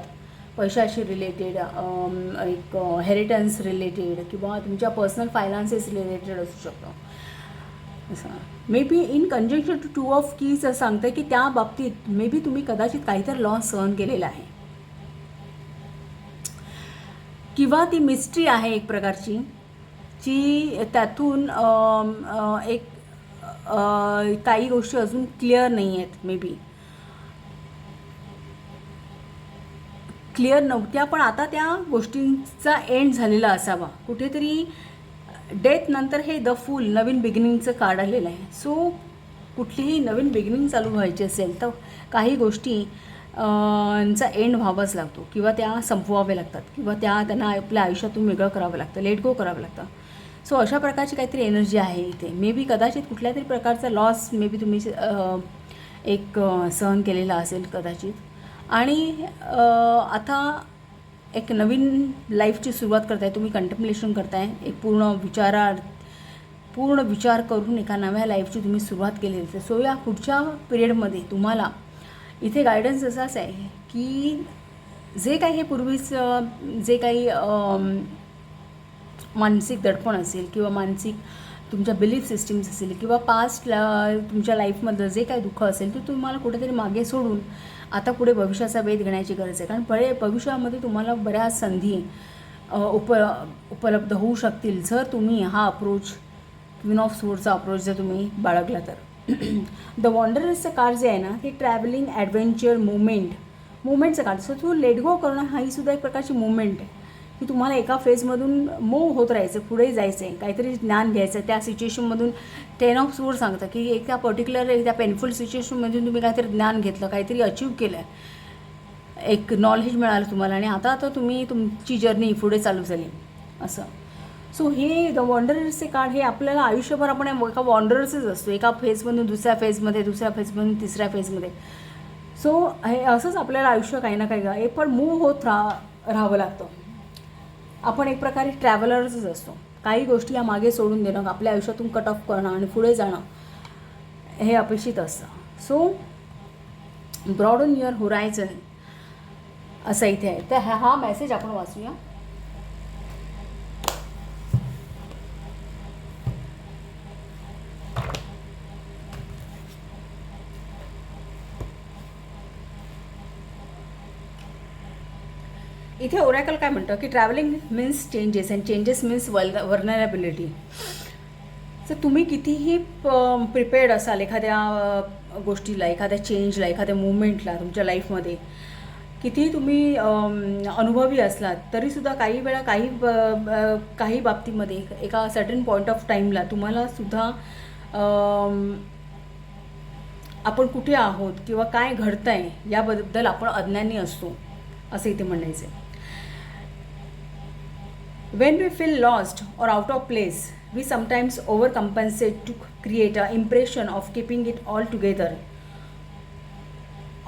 पैशाशी रिलेटेड, एक हेरिटन्स रिलेटेड किंवा तुमच्या पर्सनल फायनान्सेस रिलेटेड असू शकतं. असं maybe in conjunction to 2 of keys सांगतं की त्या बाबतीत मे बी तुम्ही कदाचित काहीतरी लॉस सहन केलेला आहे किंवा ती मिस्ट्री आहे एक प्रकारची जी त्यातून एक काही गोष्टी अजून क्लिअर नाही आहेत, मे बी क्लिअर नव्हत्या पण आता त्या गोष्टींचा एंड झालेला असावा कुठेतरी. डेथ नंतर हे द फूल नवीन बिगिनिंगचं कार्ड आलेलं आहे. सो कुठलीही नवीन बिगिनिंग चालू व्हायची असेल तर काही गोष्टी चा एंड व्हावाच लागतो किंवा त्या संपवाव्या लागतात किंवा त्यांना आपल्या आयुष्यातून वेगळं करावं लागतं, लेट गो करावं लागतं. सो अशा प्रकारची काहीतरी एनर्जी आहे इथे. मे बी कदाचित कुठल्या तरी प्रकारचा लॉस मे बी तुम्ही एक सहन केलेला असेल कदाचित. आणि आता एक नवीन लाईफची सुरुवात करताय तुम्ही, कंटेम्प्लेशन करताय, एक पूर्ण विचार करून एका नव्या लाईफची तुम्ही सुरुवात केलेली आहे. सो या पुढच्या पिरियडमध्ये तुम्हाला इथे गायडन्स असाच आहे की जे काही हे पूर्वीचं जे काही मानसिक दडपण असेल किंवा मानसिक तुमच्या बिलीफ सिस्टीम्स असेल किंवा पास्ट तुमच्या लाईफमधलं जे काही दुःख असेल ते तुम्हाला कुठेतरी मागे सोडून आता पुढे भविष्याचा वेध घेण्याची गरज आहे. कारण भविष्यामध्ये तुम्हाला बऱ्याच संधी उपलब्ध होऊ शकतील जर तुम्ही हा अप्रोच क्वीन ऑफ सोर्डचा अप्रोच जर तुम्ही बाळगला तर. द वॉन्डरर्सचं कार्ड जे आहे ना हे ट्रॅव्हलिंग ॲडव्हेंचर मुवमेंटचं कार्ड. सो तू लेट गो करणं हाही सुद्धा एक प्रकारची मुवमेंट आहे की तुम्हाला एका फेजमधून मूव होत राहायचं, पुढे जायचं आहे, काहीतरी ज्ञान घ्यायचं. त्या सिच्युएशनमधून 10 ऑफ सोर्ड सांगतं की एका पर्टिक्युलर त्या पेनफुल सिच्युएशनमधून तुम्ही काहीतरी ज्ञान घेतलं, काहीतरी अचीव केलं आहे, एक नॉलेज मिळालं तुम्हाला आणि आता तुम्ही तुमची जर्नी पुढे चालू झाली असं. सो हे द वॉन्डरर्सचे कार्ड हे आपल्याला आयुष्यभर आपण एका वॉन्डरर्सच असतो, एका फेजमधून दुसऱ्या फेजमध्ये, दुसऱ्या फेजमधून तिसऱ्या फेजमध्ये. सो हे असंच आपल्याला आयुष्य काही ना काही हे पण मूव होत राहावं लागतं. आपण एक प्रकारे ट्रॅव्हलर्सच असतो. काही गोष्टी या मागे सोडून देणं, आपल्या आयुष्यातून कट ऑफ करणं आणि पुढे जाणं हे अपेक्षित असतं. सो ब्रॉडन युअर होरायझन असं इथे आहे. तर हा मेसेज आपण वाचूया. इथे ओरॅकल काय म्हणतं की travelling means changes and changes means vulnerability. तर तुम्ही कितीही प्रिपेअर्ड असाल एखाद्या गोष्टीला, एखाद्या चेंजला, एखाद्या मुवमेंटला तुमच्या लाईफमध्ये, कितीही तुम्ही अनुभवी असलात तरीसुद्धा काही वेळा काही बाबतीमध्ये एका सर्टन पॉईंट ऑफ टाईमला तुम्हाला सुद्धा आपण कुठे आहोत किंवा काय घडतं आहे याबद्दल आपण अज्ञानी असतो असं इथे म्हणायचं आहे. When we feel lost or out of place, we sometimes overcompensate to create an impression of keeping it all together,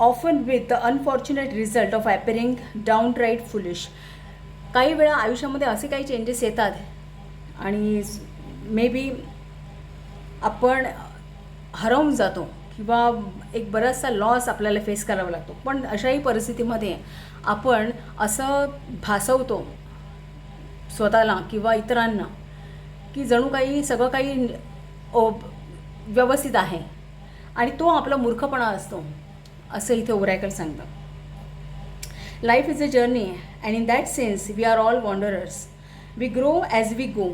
often with the unfortunate result of appearing downright foolish. काही वेळा आयुष्यामध्ये असे काही चेंजेस येतात आणि मे बी आपण हरवून जातो किंवा एक बराचसा लॉस आपल्याला फेस करावा लागतो. पण अशाही परिस्थितीमध्ये आपण असं भासवतो स्वतःला किंवा इतरांना की जणू काही सगळं काही व्यवस्थित आहे आणि तो आपला मूर्खपणा असतो असं इथे ओरॅकल सांगतं. Life is a journey and in that sense we are all wanderers. We grow as we go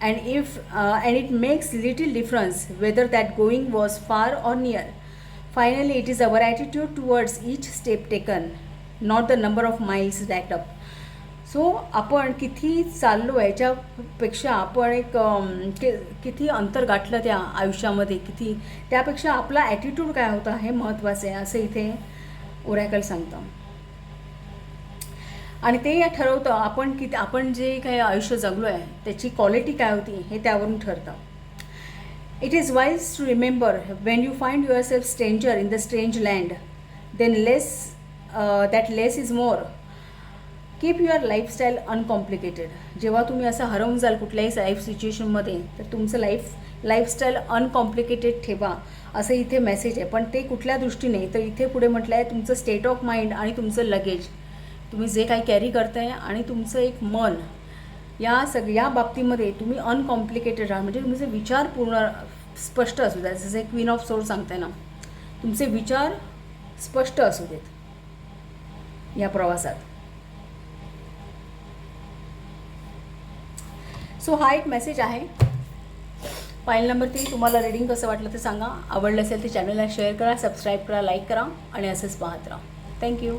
and it makes little difference whether that going was far or near. Finally, it is our attitude towards each step taken, not the number of miles racked up. So आपण किती चाललो आहे याच्यापेक्षा आपण एक किती अंतर गाठलं त्या आयुष्यामध्ये, किती त्यापेक्षा आपला ॲटिट्यूड काय होता हे महत्त्वाचं आहे असं इथे ओरॅकल सांगतं. आणि ते ठरवतं आपण की आपण जे काही आयुष्य जगलो आहे त्याची क्वालिटी काय होती हे त्यावरून ठरतं. It is wise to remember when you find yourself stranger in the strange land then that less is more. Keep your lifestyle uncomplicated. जेव्हा तुम्ही असं हरवून जाल कुठल्याही लाईफ सिच्युएशनमध्ये तर तुमचं लाईफस्टाईल अनकॉम्प्लिकेटेड ठेवा असं इथे मेसेज आहे. पण ते कुठल्या दृष्टीने तर इथे पुढे म्हटलं आहे तुमचं स्टेट ऑफ माइंड आणि तुमचं लगेज, तुम्ही जे काही कॅरी करताय आणि तुमचं एक मन, या सगळ्या बाबतीमध्ये तुम्ही अनकॉम्प्लिकेटेड राहा. म्हणजे तुमचे विचार पूर्ण स्पष्ट असू द्या. जसं क्वीन ऑफ सोर्ड सांगताय ना, तुमचे विचार स्पष्ट असू देत या प्रवासात. सो हा एक मेसेज आहे. File number 3. तुम्हाला रीडिंग कसं वाटलं ते सांगा. आवडलं असेल तर चॅनलला शेअर करा, सबस्क्राईब करा, लाईक करा आणि असंच पाहत राहा. थँक्यू.